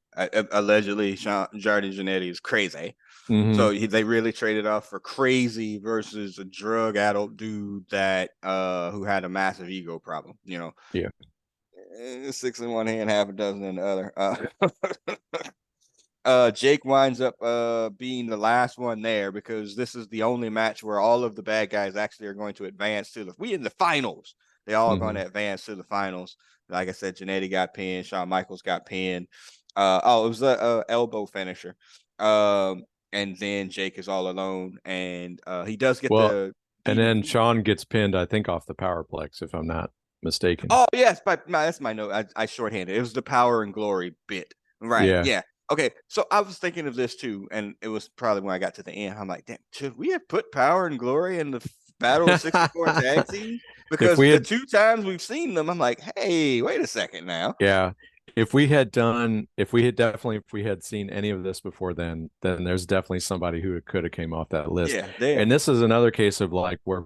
S1: allegedly Jardine Janetti is crazy.
S2: Mm-hmm.
S1: So they really traded off for crazy versus a drug addled dude that who had a massive ego problem.
S2: Yeah.
S1: 6 in one hand, half a dozen in the other. Jake winds up being the last one there because this is the only match where all of the bad guys actually are going to advance to we in the finals. They all
S2: Mm-hmm.
S1: going to advance to the finals. Like I said, Jannetty got pinned, Shawn Michaels got pinned. It was a elbow finisher. And then Jake is all alone, and he does get
S2: Well,
S1: the
S2: and then
S1: DDT.
S2: Shawn gets pinned, I think, off the powerplex, if I'm not mistaken.
S1: Oh yes, but that's my note. I shorthanded. It was the Power and Glory bit. Right.
S2: Yeah.
S1: Yeah. Okay. So I was thinking of this too, and it was probably when I got to the end. I'm like, damn, should we have put Power and Glory in the Battle of 64 tag teams?
S2: If
S1: Because
S2: we
S1: the
S2: had,
S1: 2 times we've seen them, I'm like, hey, wait a second now.
S2: yeah, if we had done, if we had seen any of this before then there's definitely somebody who could have came off that list.
S1: Yeah, there.
S2: And this is another case of like where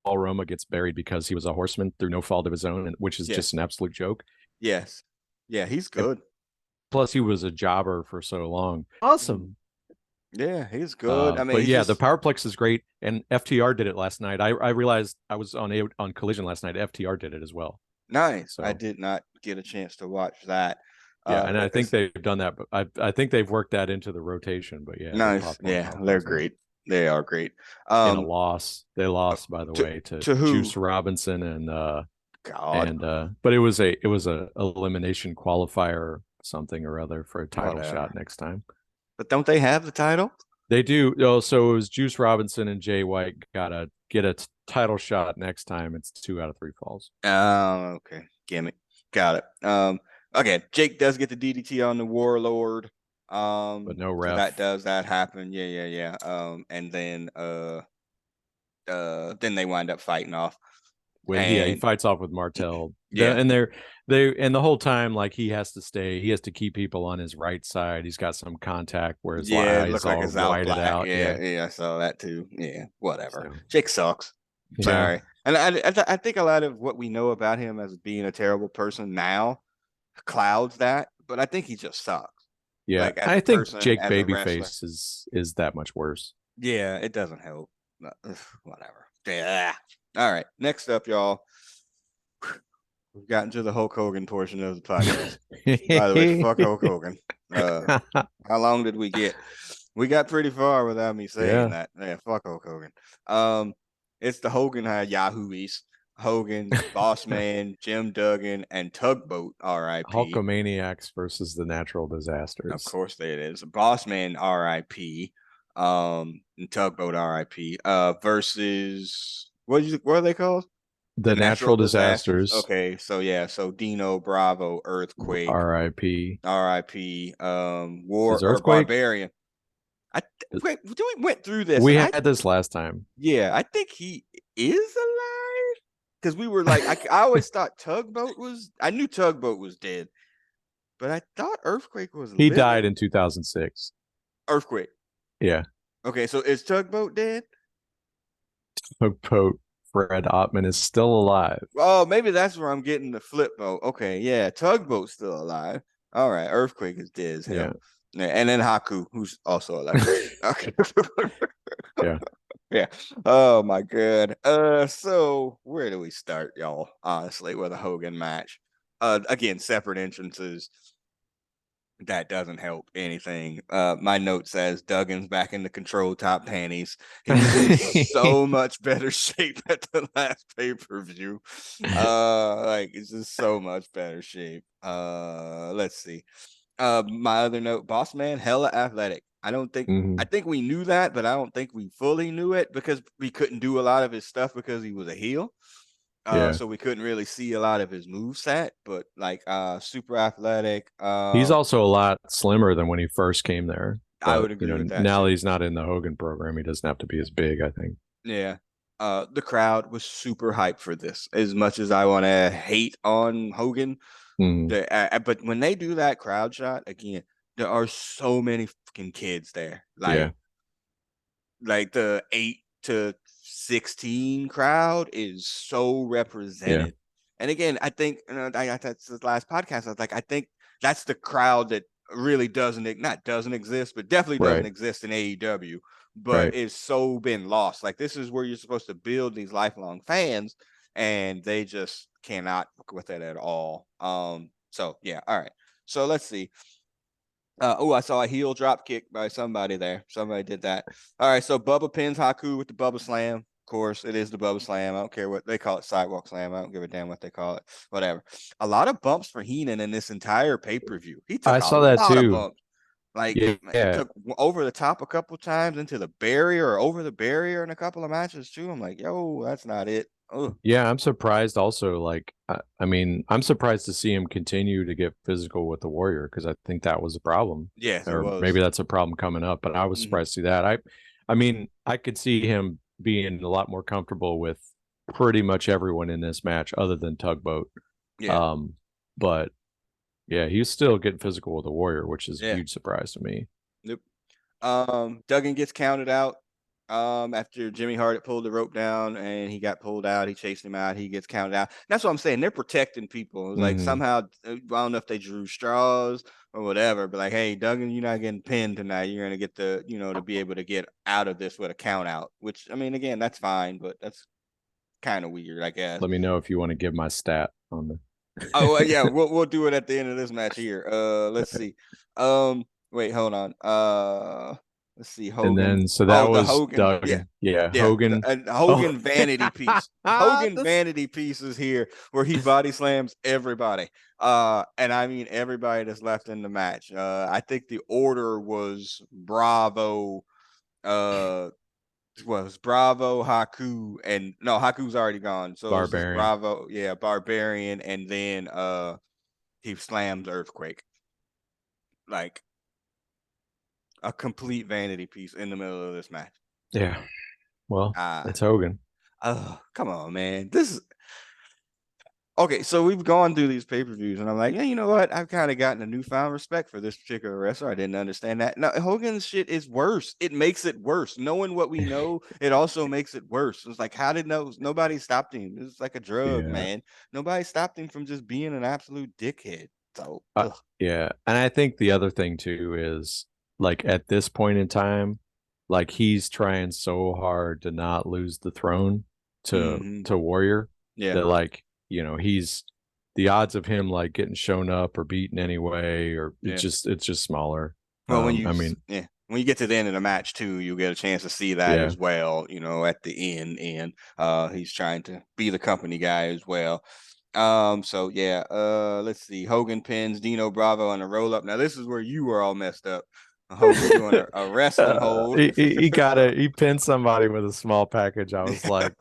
S2: Paul Roma gets buried because he was a horseman through no fault of his own, which is just
S1: Yes.
S2: an absolute joke.
S1: Yes. Yeah, he's
S2: And
S1: good.
S2: plus, he was a jobber for so long.
S1: Mhm.
S2: Awesome.
S1: Yeah, he's good. I mean,
S2: But
S1: he's
S2: yeah, the
S1: just
S2: Powerplex is great, and FTR did it last night. I realized I was on Collision last night. FTR did it as well.
S1: nice. I
S2: So
S1: did not get a chance to watch that.
S2: yeah, and I think
S1: Because
S2: they've done that, but I think they've worked that into the rotation. But yeah, they
S1: nice.
S2: popped one
S1: Yeah, they're
S2: Powerplex in.
S1: great. They are great.
S2: In a
S1: Um,
S2: loss. They lost, by the
S1: to
S2: way, to
S1: who?
S2: Juice Robinson
S1: God,
S2: and but it was a elimination qualifier or something or other for a title
S1: whatever.
S2: shot next time.
S1: But don't they have the title?
S2: They do. Oh, so it was Juice Robinson and Jay White gotta get a title shot next time. It's 2 out of 3 falls.
S1: Oh, okay. Gimmick. Got it. Okay. Jake does get the DDT on the Warlord.
S2: But no
S1: So
S2: ref.
S1: that happen. Yeah. And then they wind up fighting off.
S2: When he
S1: And
S2: fights off with Martel
S1: Yeah.
S2: And and the whole time, like, he has to keep people on his right side. He's got some contact where his
S1: Yeah, it
S2: eye is
S1: looked like
S2: all
S1: it's out
S2: whited
S1: black.
S2: out.
S1: Yeah,
S2: Yeah.
S1: yeah, I saw that too. Yeah, whatever.
S2: So
S1: Jake sucks.
S2: yeah.
S1: Sorry. And I think a lot of what we know about him as being a terrible person now clouds that, but I think he just sucks.
S2: Yeah.
S1: Like as a
S2: I think
S1: person,
S2: Jake
S1: as a wrestler.
S2: Babyface is that much worse.
S1: Yeah, it doesn't help. Whatever. Yeah. All right. Next up, y'all. We've gotten to the Hulk Hogan portion of the podcast. By the way, fuck Hulk Hogan. Uh, how long did we get? We got pretty far without me saying
S2: Yeah.
S1: that. Yeah, fuck Hulk Hogan. Um, it's the Hogan Yahooies. Hogan, Boss Man, Jim Duggan, and Tugboat, R.I.P.
S2: Hulkamaniacs versus the natural
S1: Of
S2: disasters.
S1: course, it is. Boss Man, R.I.P. And Tugboat, R.I.P. Versus what are they called? The
S2: The
S1: natural
S2: natural
S1: disasters.
S2: disasters.
S1: Okay, so yeah, so Dino, Bravo, Earthquake,
S2: R.I.P.
S1: R.I.P. War
S2: Is
S1: or
S2: Earthquake?
S1: Barbarian. Wait, we went through this,
S2: We
S1: and
S2: had this last time.
S1: yeah, I think he is alive because we were like, I always thought Tugboat was. I knew Tugboat was dead, but I thought Earthquake was
S2: He
S1: living.
S2: died in 2006.
S1: Earthquake.
S2: Yeah.
S1: Okay, so is Tugboat dead?
S2: Tugboat Fred Ottman is still alive.
S1: Oh, maybe that's where I'm getting the flip boat. Okay, yeah, Tugboat's still alive. All right, Earthquake is dead as
S2: Yeah.
S1: hell. Yeah, and then Haku, who's also alive. Okay.
S2: Yeah.
S1: Yeah. Oh my god. So where do we start, y'all? Honestly, with a Hogan match. Again, separate entrances. That doesn't help anything. My note says Duggan's back in the control top panties. He was in so much better shape at the last pay-per-view. Like it's just so much better shape. Let's see. My other note, Boss Man, hella athletic. I
S2: Mhm.
S1: think we knew that, but I don't think we fully knew it because we couldn't do a lot of his stuff because he was a heel.
S2: Yeah.
S1: So we couldn't really see a lot of his move set, but like super athletic.
S2: He's also a lot slimmer than when he first came there.
S1: I
S2: But,
S1: would agree with that
S2: now that
S1: too.
S2: he's not in the Hogan program, he doesn't have to be as big, I think.
S1: Yeah. The crowd was super hyped for this. As much as I want to hate on Hogan,
S2: Mhm.
S1: but when they do that crowd shot again, there are so many fucking kids there.
S2: Yeah.
S1: Like the 8 to 16 crowd is so
S2: Yeah.
S1: represented. And again, I think that's the last podcast. I was like, I think that's the crowd that really doesn't exist, but definitely doesn't
S2: Right.
S1: exist in AEW, but
S2: Right.
S1: is so been lost. Like this is where you're supposed to build these lifelong fans, and they just cannot work with it at all. So yeah, all right. So let's see. I saw a heel drop kick by somebody there. Somebody did that. All right, so Bubba pins Haku with the Bubba Slam. Of course, it is the Bubba Slam. I don't care what they call it, sidewalk slam. I don't give a damn what they call it. Whatever. A lot of bumps for Heenan in this entire pay per view. He took
S2: I
S1: a
S2: saw that
S1: lot of
S2: too.
S1: bumps. Like he
S2: Yeah.
S1: took over the top a couple times into the barrier or over the barrier in a couple of matches too. I'm like, yo, that's not it. Ugh.
S2: Yeah, I'm surprised also. Like, I mean, I'm surprised to see him continue to get physical with the Warrior because I think that was a problem,
S1: Yes, it
S2: or
S1: was.
S2: maybe that's a problem coming up. But I was
S1: Mhm.
S2: surprised to see that. I mean, I could see him being a lot more comfortable with pretty much everyone in this match, other than Tugboat.
S1: Yeah,
S2: Um, but yeah, he's still getting physical with the Warrior, which is a
S1: yeah.
S2: huge surprise to me.
S1: Yep. Duggan gets counted out. After Jimmy Hart had pulled the rope down and he got pulled out, he chased him out. He gets counted out. That's what I'm saying. They're protecting people. Like
S2: Hmm.
S1: somehow, I don't know if they drew straws or whatever, but like, hey, Duggan, you're not getting pinned tonight. You're gonna get to be able to get out of this with a count out. Which I mean, again, that's fine, but that's kind of weird, I guess.
S2: Let me know if you want to give my stat on the.
S1: Oh well, yeah, we'll do it at the end of this match here. Let's see. Wait, hold on. Let's see.
S2: And
S1: Hogan.
S2: then so that
S1: Oh, the
S2: was
S1: Hogan. Yeah,
S2: Duggan. Yeah,
S1: yeah.
S2: Hogan. Oh,
S1: Hogan vanity piece. Hogan
S2: this.
S1: vanity pieces here where he body slams everybody. And I mean everybody that's left in the match. I think the order was Bravo. Was Bravo, Haku, and no, Haku's already gone. So it was just
S2: Barbarian.
S1: Bravo, yeah, Barbarian, and then he slams Earthquake. Like a complete vanity piece in the middle of this match.
S2: Yeah. Well,
S1: Ah,
S2: it's Hogan.
S1: oh, come on, man. This is Okay, so we've gone through these pay-per-views, and I'm like, yeah, you know what? I've kind of gotten a newfound respect for this particular wrestler. I didn't understand that. Now, Hogan's shit is worse. It makes it worse. Knowing what we know, it also makes it worse. It's like, how did nobody stopped him? It's like a drug,
S2: Yeah.
S1: man. Nobody stopped him from just being an absolute dickhead. So,
S2: Uh,
S1: ugh.
S2: yeah. And I think the other thing too is like at this point in time, like he's trying so hard to not lose the throne
S1: Hmm.
S2: to Warrior
S1: Yeah,
S2: that like, he's the odds of him like getting shown up or beaten anyway, or
S1: yeah.
S2: it's just smaller.
S1: Well,
S2: I mean,
S1: when you get to the end of the match too, you'll get a chance to see that
S2: yeah.
S1: as well. At the end, and he's trying to be the company guy as well. So yeah, let's see. Hogan pins Dino Bravo on a roll up. Now this is where you were all messed up. Hogan doing a wrestling hold.
S2: He pinned somebody with a small package. I was like,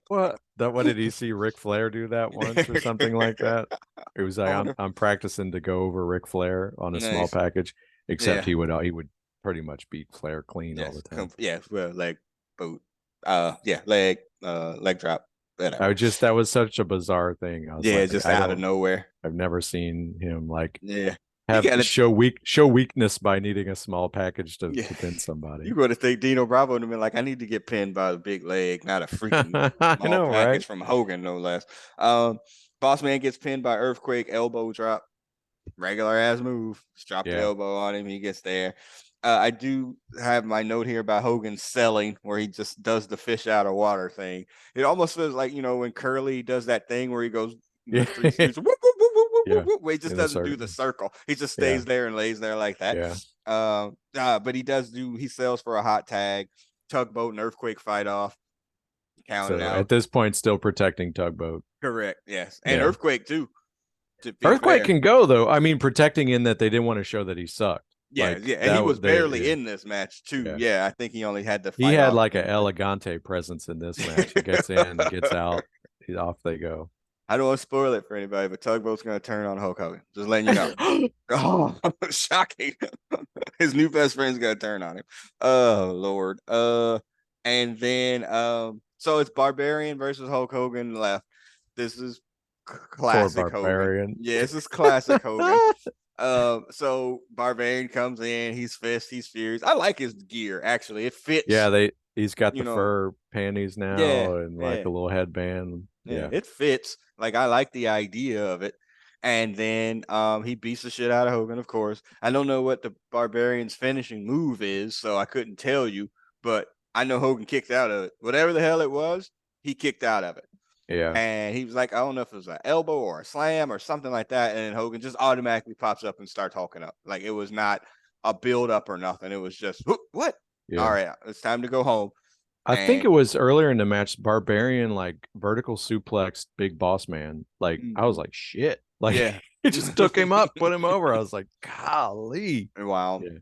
S2: what did he see Ric Flair do that once or something like that? It was
S1: I
S2: like
S1: wonder.
S2: I'm practicing to go over Ric Flair on a small
S1: Nice.
S2: package, except
S1: Yeah.
S2: he would pretty much beat Flair clean all
S1: Yes.
S2: the time.
S1: Yes. Well, leg boot. Yeah. Leg drop. Whatever.
S2: That was such a bizarre thing. I was
S1: Yeah.
S2: like,
S1: Just out of nowhere.
S2: I've never seen him like
S1: Yeah. You
S2: have
S1: got it.
S2: show weakness by needing a small package
S1: Yeah.
S2: to pin
S1: You
S2: somebody.
S1: go to think Dino Bravo would have been like, I need to get pinned by the big leg, not a freaking
S2: I
S1: small
S2: know, right?
S1: package from Hogan, no less. Um, Boss Man gets pinned by Earthquake, elbow drop, regular ass move. Just drop the
S2: Yeah.
S1: elbow on him. He gets there. I do have my note here about Hogan selling, where he just does the fish out of water thing. It almost feels like when Curly does that thing where he goes the
S2: Yeah.
S1: three stooges, whoop, whoop, whoop, whoop, whoop, whoop,
S2: Yeah.
S1: whoop, where he just
S2: In the
S1: doesn't do
S2: circle.
S1: the circle. He just
S2: Yeah.
S1: stays there and lays there like that.
S2: Yeah.
S1: But he sells for a hot tag, tugboat and earthquake fight off, counted
S2: So
S1: out.
S2: at this point, still protecting Tugboat.
S1: Correct. Yes, and
S2: Yeah.
S1: earthquake too. To be
S2: Earthquake
S1: fair,
S2: can go though. I mean, protecting in that they didn't want to show that he sucked.
S1: yeah,
S2: Like
S1: yeah, and he
S2: that
S1: was barely
S2: they
S1: in this match too.
S2: yeah.
S1: Yeah, I think he only had to
S2: He
S1: fight
S2: had
S1: off
S2: like a
S1: Jennifer.
S2: elegante presence in this match. He gets in, gets out, off they go.
S1: I don't want to spoil it for anybody, but Tugboat's going to turn on Hulk Hogan. Just letting you know. Oh, shocking! His new best friend's going to turn on him. Oh Lord. And then so it's Barbarian versus Hulk Hogan left. This is
S2: Poor
S1: classic Hogan.
S2: barbarian.
S1: Yeah, this is classic Hogan. So Barbarian comes in, he's fist, he's furious. I like his gear actually. It fits,
S2: Yeah, he's got
S1: you
S2: the
S1: know.
S2: fur panties
S1: Yeah,
S2: now and like
S1: yeah,
S2: a little headband.
S1: yeah.
S2: Yeah.
S1: It fits. Like I like the idea of it. And then he beats the shit out of Hogan, of course. I don't know what the Barbarian's finishing move is, so I couldn't tell you, but I know Hogan kicked out of it. Whatever the hell it was, he kicked out of it.
S2: Yeah.
S1: And he was like, I don't know if it was an elbow or a slam or something like that. And then Hogan just automatically pops up and starts hulking up. Like it was not a build up or nothing. It was just, what? All
S2: Yeah.
S1: right, it's time to go home.
S2: I think
S1: And
S2: it was earlier in the match, Barbarian like vertical suplexed Big Boss Man. Like I was like, shit. Like
S1: yeah.
S2: he just took him up, put him over. I was like, golly.
S1: Wow.
S2: Yeah.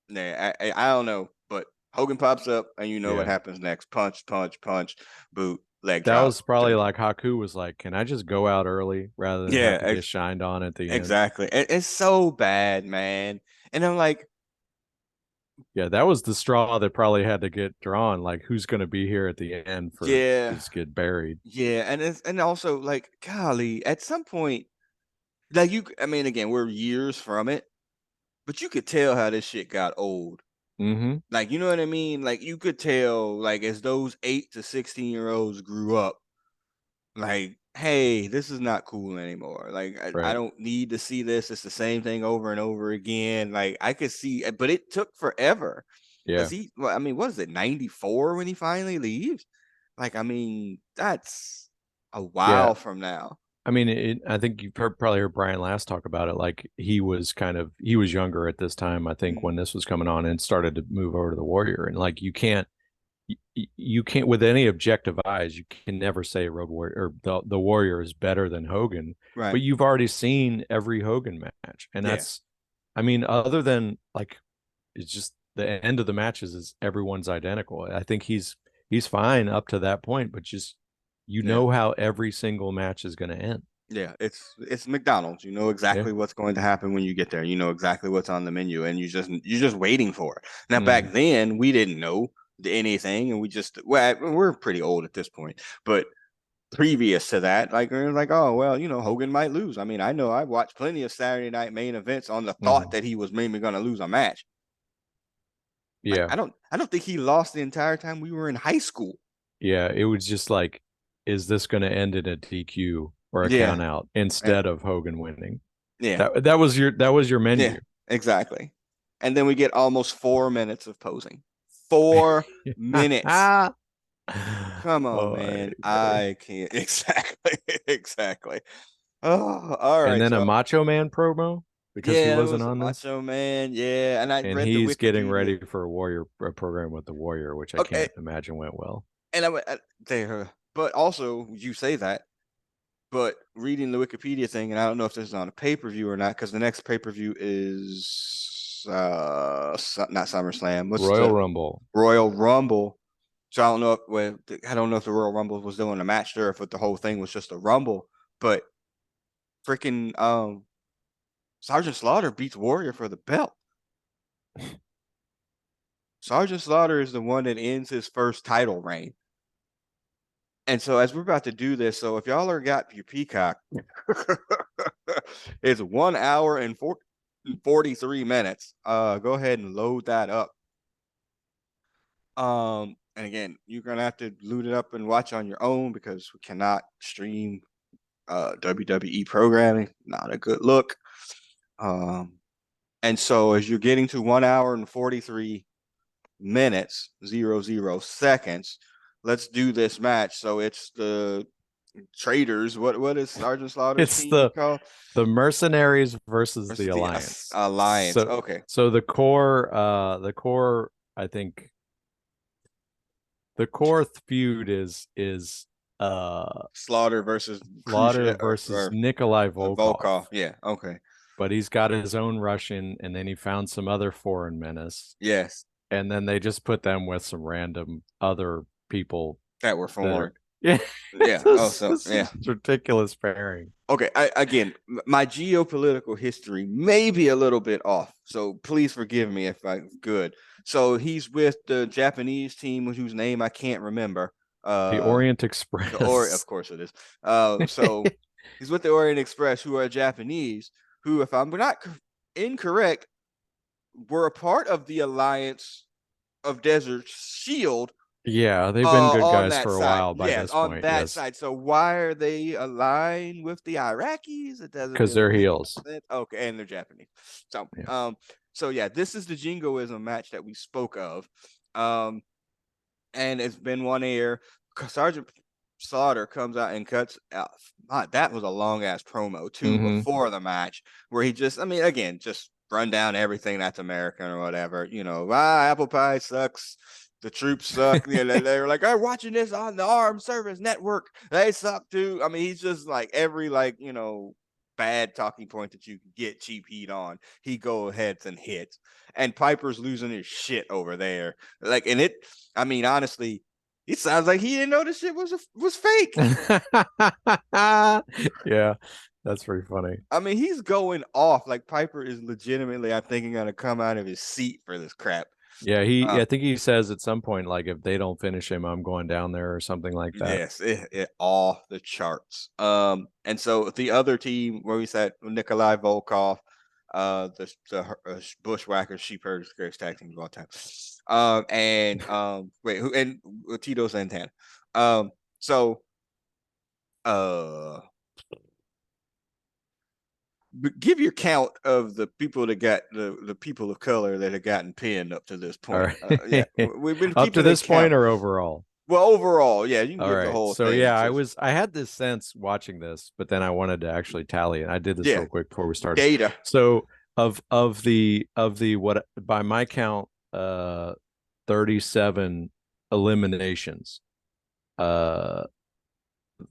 S1: Yeah, I don't know, but Hogan pops up and you know what
S2: Yeah.
S1: happens next. Punch, punch, punch, boot, leg
S2: That
S1: drop.
S2: was probably like Haku was like, can I just go out early rather than
S1: Yeah,
S2: have to get shined on at the end?
S1: exactly. It's so bad, man. And I'm like,
S2: Yeah, that was the straw that probably had to get drawn. Like, who's going to be here at the end for
S1: yeah,
S2: just get buried?
S1: yeah. And also like, golly, at some point, like I mean, again, we're years from it, but you could tell how this shit got old.
S2: Mm-hmm.
S1: Like, you know what I mean? Like you could tell, like, as those 8 to 16-year-olds grew up, like, hey, this is not cool anymore. Like, I
S2: Right.
S1: don't need to see this. It's the same thing over and over again. Like, I could see, but it took forever.
S2: Yeah.
S1: Because well, I mean, what is it, 94 when he finally leaves? Like, I mean, that's a
S2: Yeah.
S1: while from now.
S2: I mean, I think you probably heard Brian last talk about it. Like he was younger at this time, I think, when
S1: Mhm.
S2: this was coming on and started to move over to the Warrior. And like, you can't, with any objective eyes, you can never say Road Warrior or the Warrior is better than Hogan,
S1: Right.
S2: but you've already seen every Hogan match. And
S1: Yeah.
S2: I mean, other than like, it's just the end of the matches is everyone's identical. I think he's fine up to that point, but just
S1: Yeah.
S2: how every single match is going to end.
S1: Yeah, it's McDonald's. You know
S2: Yeah.
S1: exactly what's going to happen when you get there. You know exactly what's on the menu, and you're just waiting for it. Now, back
S2: Mm.
S1: then, we didn't know anything, and we're pretty old at this point, but previous to that, like it was like, oh well, Hogan might lose. I mean, I know I watched plenty of Saturday night main events on the thought
S2: Mhm.
S1: that he was maybe going to lose a match. Like
S2: Yeah.
S1: I don't think he lost the entire time we were in high school.
S2: Yeah. It was just like, is this going to end in a DQ or a
S1: Yeah,
S2: count out
S1: eh,
S2: instead of Hogan winning?
S1: yeah,
S2: That was your
S1: yeah,
S2: menu.
S1: exactly. And then we get almost 4 minutes of posing. 4 minutes. Come on,
S2: Oy
S1: man.
S2: vey.
S1: I can't. Exactly. Exactly. Oh, all
S2: And
S1: right.
S2: then a
S1: So
S2: Macho Man promo because he
S1: yeah, it
S2: wasn't
S1: was a
S2: on this.
S1: Macho Man. Yeah, and I
S2: And
S1: read the
S2: he's getting
S1: Wikipedia.
S2: ready for a program with the Warrior, which I
S1: Okay,
S2: can't imagine went well.
S1: and I went there, but also you say that, but reading the Wikipedia thing, and I don't know if this is on a pay per view or not, because the next pay per view is not SummerSlam. What's
S2: Royal
S1: the
S2: Rumble.
S1: Royal Rumble? So I don't know if I don't know if the Royal Rumble was doing a match there, if the whole thing was just a Rumble, but freaking Sergeant Slaughter beats Warrior for the belt. Sergeant Slaughter is the one that ends his first title reign. And so as we're about to do this, so if y'all are got your Peacock, it's 1 hour and 43 minutes. Go ahead and load that up. And again, you're gonna have to loot it up and watch on your own because we cannot stream WWE programming. Not a good look. Um, and so as you're getting to 1 hour and 43 minutes, 00 seconds, let's do this match. So it's the Traders. What is Sergeant Slaughter's
S2: It's
S1: team
S2: the
S1: called?
S2: the mercenaries versus the
S1: Versus the
S2: alliance.
S1: Alliance.
S2: So
S1: Okay.
S2: so the core I think the core feud is
S1: Slaughter versus
S2: Slaughter
S1: Khrushchev
S2: versus
S1: or
S2: Nikolai Volkov.
S1: Volkov. Yeah. Okay.
S2: But he's got his own Russian, and then he found some other foreign menace,
S1: Yes.
S2: and then they just put them with some random other people
S1: That were
S2: that
S1: formed.
S2: are yeah.
S1: Yeah. Oh, so
S2: This
S1: yeah.
S2: is ridiculous pairing.
S1: Okay. Again, my geopolitical history may be a little bit off, so please forgive me if I'm good. So he's with the Japanese team, whose name I can't remember.
S2: The
S1: Uh,
S2: Orient
S1: of
S2: Express.
S1: course it is. So he's with the Orient Express, who are Japanese, who, if I'm not incorrect, were a part of the alliance of Desert Shield.
S2: Yeah, they've been good
S1: On
S2: guys
S1: that
S2: for a
S1: side,
S2: while by
S1: yes,
S2: this
S1: on
S2: point.
S1: that
S2: Yes,
S1: side. So why are they aligned with the Iraqis? It doesn't
S2: because
S1: really
S2: they're
S1: make
S2: heels.
S1: sense. Okay, and they're Japanese. So,
S2: Yeah.
S1: so yeah, this is the Jingoism match that we spoke of. Um, and it's been one air. Sergeant Slaughter comes out and cuts out. That was a long ass promo too
S2: Mm-hmm.
S1: before the match, where he just, I mean, again, just run down everything that's American or whatever. Apple pie sucks. The troops suck. They're like, I'm watching this on the Armed Service Network. They suck too. I mean, he's just like every bad talking point that you can get cheap heat on. He go ahead and hits, and Piper's losing his shit over there. Like, and it. I mean, honestly, it sounds like he didn't know this shit was fake.
S2: Yeah, that's pretty funny.
S1: I mean, he's going off. Like Piper is legitimately, I think, gonna come out of his seat for this crap.
S2: Yeah,
S1: Uh,
S2: I think he says at some point, like, if they don't finish him, I'm going down there or something like that.
S1: yes, it off the charts. And so the other team where we said Nikolai Volkov, the Bushwhackers, Sheep Herders, greatest tag team of all time. And wait, who and Tito Santana. So uh give your count of the people that got the people of color that have gotten pinned up to this
S2: All
S1: point. Yeah,
S2: right.
S1: we've been
S2: Up to
S1: keeping a
S2: this point
S1: count.
S2: or overall?
S1: Well, overall, yeah, you can
S2: All
S1: give the
S2: right.
S1: whole
S2: So
S1: thing.
S2: yeah,
S1: Just
S2: I had this sense watching this, but then I wanted to actually tally it. I did this
S1: yeah,
S2: real quick before we started.
S1: data.
S2: So of the what by my count, 37 eliminations. Uh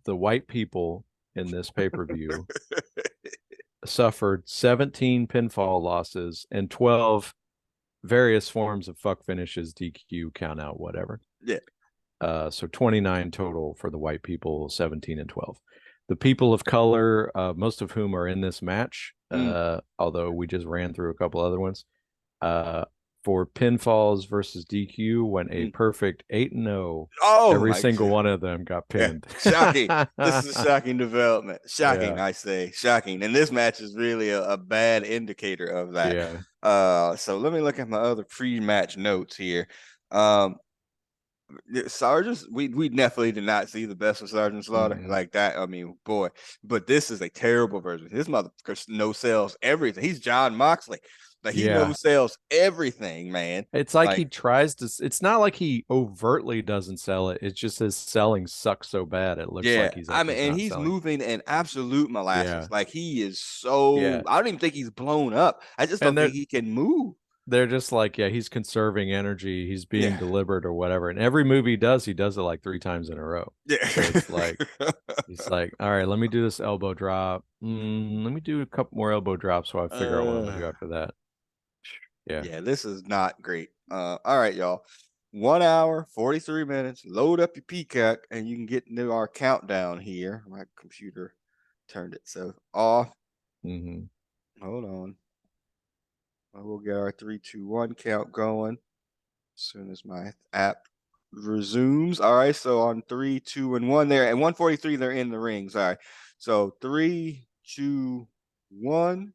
S2: the white people in this pay-per-view suffered 17 pinfall losses and 12 various forms of fuck finishes, DQ, count out, whatever.
S1: Yeah.
S2: So 29 total for the white people, 17 and 12. The people of color, most of whom are in this match,
S1: Mm.
S2: although we just ran through a couple other ones, uh, for pinfalls versus DQ went a
S1: Mm.
S2: perfect 8-0.
S1: Oh
S2: Every
S1: my
S2: single
S1: God.
S2: one of them got
S1: Yeah.
S2: pinned.
S1: Shocking. This is a shocking development. Shocking,
S2: Yeah.
S1: I say. Shocking. And this match is really a bad indicator of that.
S2: Yeah.
S1: So let me look at my other pre-match notes here. Um, Sergeants, we definitely did not see the best of Sergeant Slaughter
S2: Mm-hmm.
S1: like that. I mean, boy, but this is a terrible version. His motherfucker no sells everything. He's John Moxley, like he no
S2: Yeah.
S1: sells everything, man.
S2: It's like
S1: Like,
S2: he tries to, it's not like he overtly doesn't sell it. It's just his selling sucks so bad. It looks
S1: yeah,
S2: like he's
S1: I
S2: like
S1: mean,
S2: he's
S1: and
S2: not
S1: he's
S2: selling.
S1: moving in absolute molasses.
S2: Yeah.
S1: Like he is so.
S2: Yeah.
S1: I don't even think he's blown up. I just don't
S2: And
S1: think he can move.
S2: they're just like, yeah, he's conserving energy. He's being
S1: Yeah,
S2: deliberate or whatever. And every move he does it like 3 times in a row.
S1: yeah.
S2: So it's like, he's like, all right, let me do this elbow drop. Let me do a couple more elbow drops so I figure out what I'm gonna
S1: uh,
S2: do after that. Yeah.
S1: Yeah, this is not great. All right, y'all. 1 hour, 43 minutes. Load up your Peacock and you can get into our countdown here. My computer turned itself off.
S2: Mm-hmm.
S1: Hold on. We'll get our 3, 2, 1 count going as soon as my app resumes. All right, so on 3, 2, and 1 there, and 143, they're in the rings. All right. So 3, 2, 1.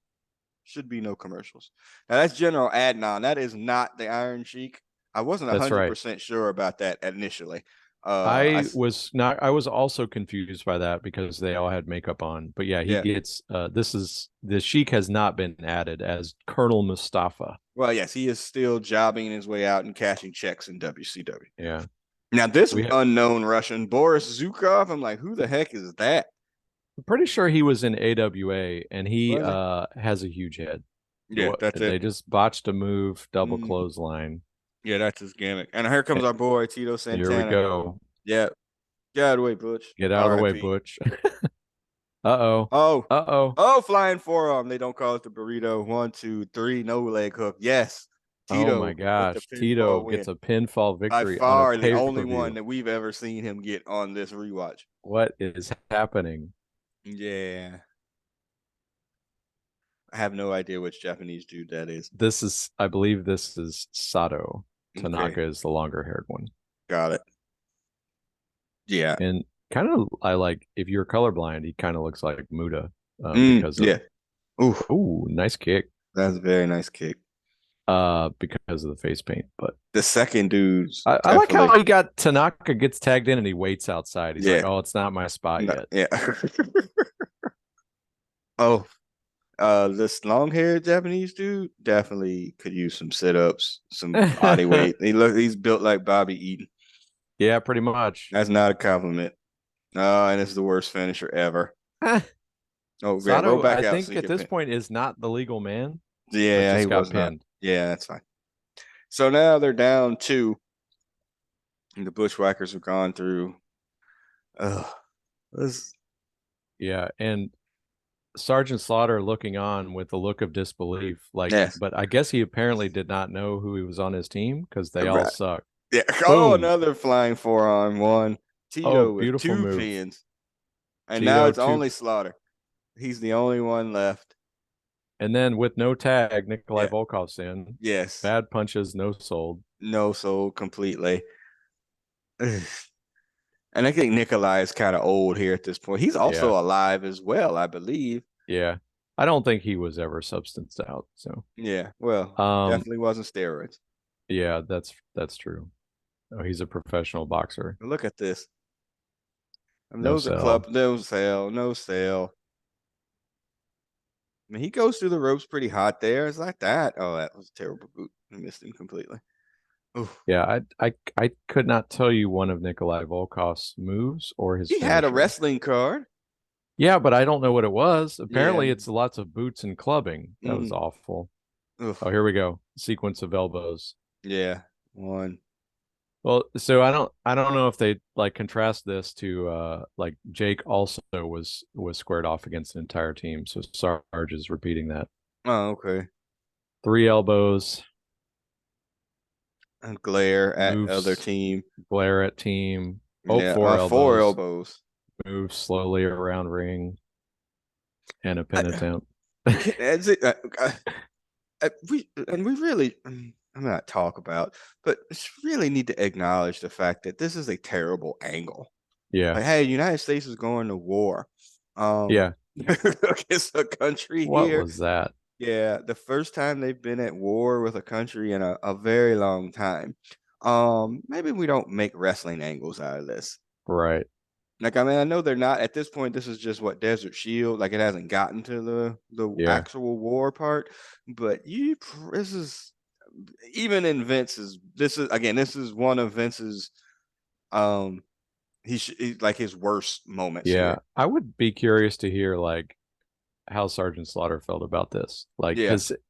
S1: Should be no commercials. Now that's General Adnan. That is not the Iron Sheik. I wasn't
S2: That's right.
S1: 100% sure about that initially.
S2: I was not, I was also confused by that because they all had makeup on. But yeah, he
S1: Yeah.
S2: gets the Sheik has not been added as Colonel Mustafa.
S1: Well, yes, he is still jobbing his way out and cashing checks in WCW.
S2: Yeah.
S1: Now this
S2: We
S1: unknown Russian Boris Zukov, I'm like, who the heck is that?
S2: I'm pretty sure he was in AWA and he
S1: Was he?
S2: has a huge head.
S1: Yeah, that's
S2: They
S1: it.
S2: just botched a move, double
S1: Mm,
S2: clothesline.
S1: yeah, that's his gimmick. And here comes
S2: And
S1: our boy Tito
S2: here we
S1: Santana.
S2: go.
S1: Yeah, get out of the way, Butch.
S2: Get out of the way,
S1: R.I.P.
S2: Butch. Uh-oh.
S1: Oh,
S2: Uh-oh.
S1: oh, flying forearm. They don't call it the burrito. 1, 2, 3, no leg hook. Yes,
S2: Oh my
S1: Tito with the
S2: gosh. Tito
S1: pinfall
S2: gets
S1: win.
S2: a pinfall
S1: By
S2: victory on a
S1: far the only one
S2: pay-per-view.
S1: that we've ever seen him get on this rewatch.
S2: What is happening?
S1: Yeah, I have no idea which Japanese dude that is.
S2: This is, I believe this is Sato.
S1: Okay,
S2: Tanaka is the longer haired one.
S1: got it. Yeah.
S2: And kind of, I like, if you're colorblind, he kind of looks like Muda because of,
S1: Yeah. Ooh,
S2: oh, nice kick.
S1: that's a very nice kick.
S2: Because of the face paint. But
S1: The second dude's
S2: I like
S1: definitely.
S2: how he got Tanaka gets tagged in and he waits outside. He's like,
S1: Yeah.
S2: oh, it's not my spot
S1: No,
S2: yet.
S1: yeah. Oh, this long-haired Japanese dude definitely could use some sit-ups, some body weight. He's built like Bobby Eaton.
S2: Yeah, pretty much.
S1: That's not a compliment. And it's the worst finisher ever. Oh, yeah, roll
S2: Sato,
S1: back
S2: I
S1: out so
S2: think
S1: you
S2: at
S1: can
S2: this
S1: pin.
S2: point is not the legal man, but
S1: Yeah, he
S2: just got
S1: was not.
S2: pinned.
S1: Yeah, that's fine. So now they're down 2, and the Bushwhackers have gone through. This,
S2: Yeah, and Sergeant Slaughter looking on with a look of disbelief, like,
S1: yes.
S2: but I guess he apparently did not know who he was on his team because they all
S1: Right.
S2: suck.
S1: Yeah. Oh,
S2: Boom.
S1: another flying forearm one.
S2: Oh,
S1: Tito with
S2: beautiful
S1: 2
S2: move.
S1: pins. And now
S2: Tito
S1: it's
S2: two,
S1: only Slaughter. He's the only one left.
S2: and then with no tag, Nikolai
S1: Yeah.
S2: Volkov's in.
S1: Yes.
S2: Bad punches, no sold.
S1: No soul completely. And I think Nikolai is kind of old here at this point. He's
S2: Yeah,
S1: also alive as well, I believe.
S2: yeah. I don't think he was ever substanced out. So,
S1: Yeah. Well,
S2: um,
S1: definitely wasn't steroids.
S2: yeah, that's true. Oh, he's a professional boxer.
S1: Look at this. I mean,
S2: No
S1: those are club.
S2: sell.
S1: No sale. No sale. I mean, he goes through the ropes pretty hot there. It's like that. Oh, that was a terrible boot. I missed him completely. Oof.
S2: Yeah, I could not tell you one of Nikolai Volkov's moves or his
S1: He had a
S2: finisher.
S1: wrestling card.
S2: Yeah, but I don't know what it was.
S1: Yeah.
S2: Apparently, it's lots of boots and clubbing. That was
S1: Mm.
S2: awful. Oh,
S1: Oof.
S2: here we go. Sequence of elbows.
S1: Yeah. One.
S2: Well, so I don't know if they like contrast this to like Jake also was squared off against an entire team. So Sarge is repeating that.
S1: Oh, okay.
S2: 3 elbows,
S1: And glare at other
S2: moves,
S1: team.
S2: glare at team. Oh,
S1: Yeah. 4
S2: 4 elbows,
S1: elbows.
S2: move slowly around ring, and a pin
S1: I,
S2: attempt.
S1: that's it. We really. I'm not talk about, but just really need to acknowledge the fact that this is a terrible angle.
S2: Yeah.
S1: Like, hey, the United States is going to war,
S2: Yeah.
S1: against a country
S2: What
S1: here.
S2: was that?
S1: Yeah, the first time they've been at war with a country in a very long time. Maybe we don't make wrestling angles out of this.
S2: Right.
S1: Like, I mean, I know they're not at this point. This is just what Desert Shield. Like, it hasn't gotten to the
S2: Yeah.
S1: actual war part. But this is even in Vince's. This is again. This is one of Vince's. Um, like his worst moments
S2: Yeah.
S1: here.
S2: I would be curious to hear like how Sergeant Slaughter felt about this. Like,
S1: Yeah.
S2: because it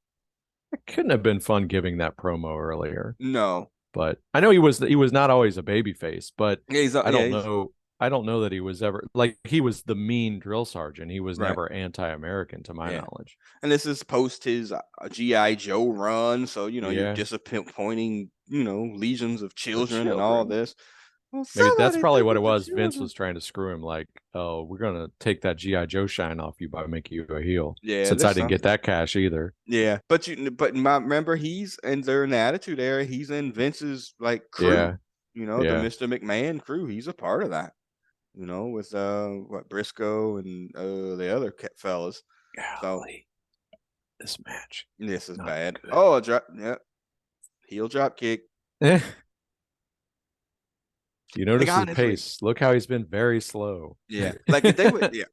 S2: couldn't have been fun giving that promo earlier.
S1: No.
S2: But I know he was not always a baby face, but
S1: Yeah. He's
S2: I
S1: yeah.
S2: don't
S1: He's
S2: know. I don't know that he was ever like he was the mean drill sergeant. He was
S1: right.
S2: never anti-American to my
S1: Yeah.
S2: knowledge.
S1: And this is post his GI Joe run, so you're
S2: Yeah.
S1: disappointing legions of
S2: The
S1: children and all
S2: children.
S1: this. Well,
S2: Maybe that's
S1: somebody
S2: probably
S1: think
S2: what it
S1: of the
S2: was. Vince
S1: children.
S2: was trying to screw him, like, oh, we're gonna take that GI Joe shine off you by making you a heel.
S1: Yeah,
S2: Since I
S1: there's
S2: didn't get
S1: something.
S2: that cash either.
S1: Yeah, remember he's and they're in the Attitude Era. He's in Vince's like crew.
S2: Yeah,
S1: The
S2: yeah.
S1: Mr. McMahon crew. He's a part of that. With what Briscoe and the other fellas. So
S2: Golly, this match
S1: this is
S2: not
S1: bad.
S2: good.
S1: Oh, drop. Yeah, heel drop kick.
S2: You
S1: Like
S2: notice his
S1: honestly,
S2: pace. Look how he's been very slow.
S1: yeah. Like if they would, yeah,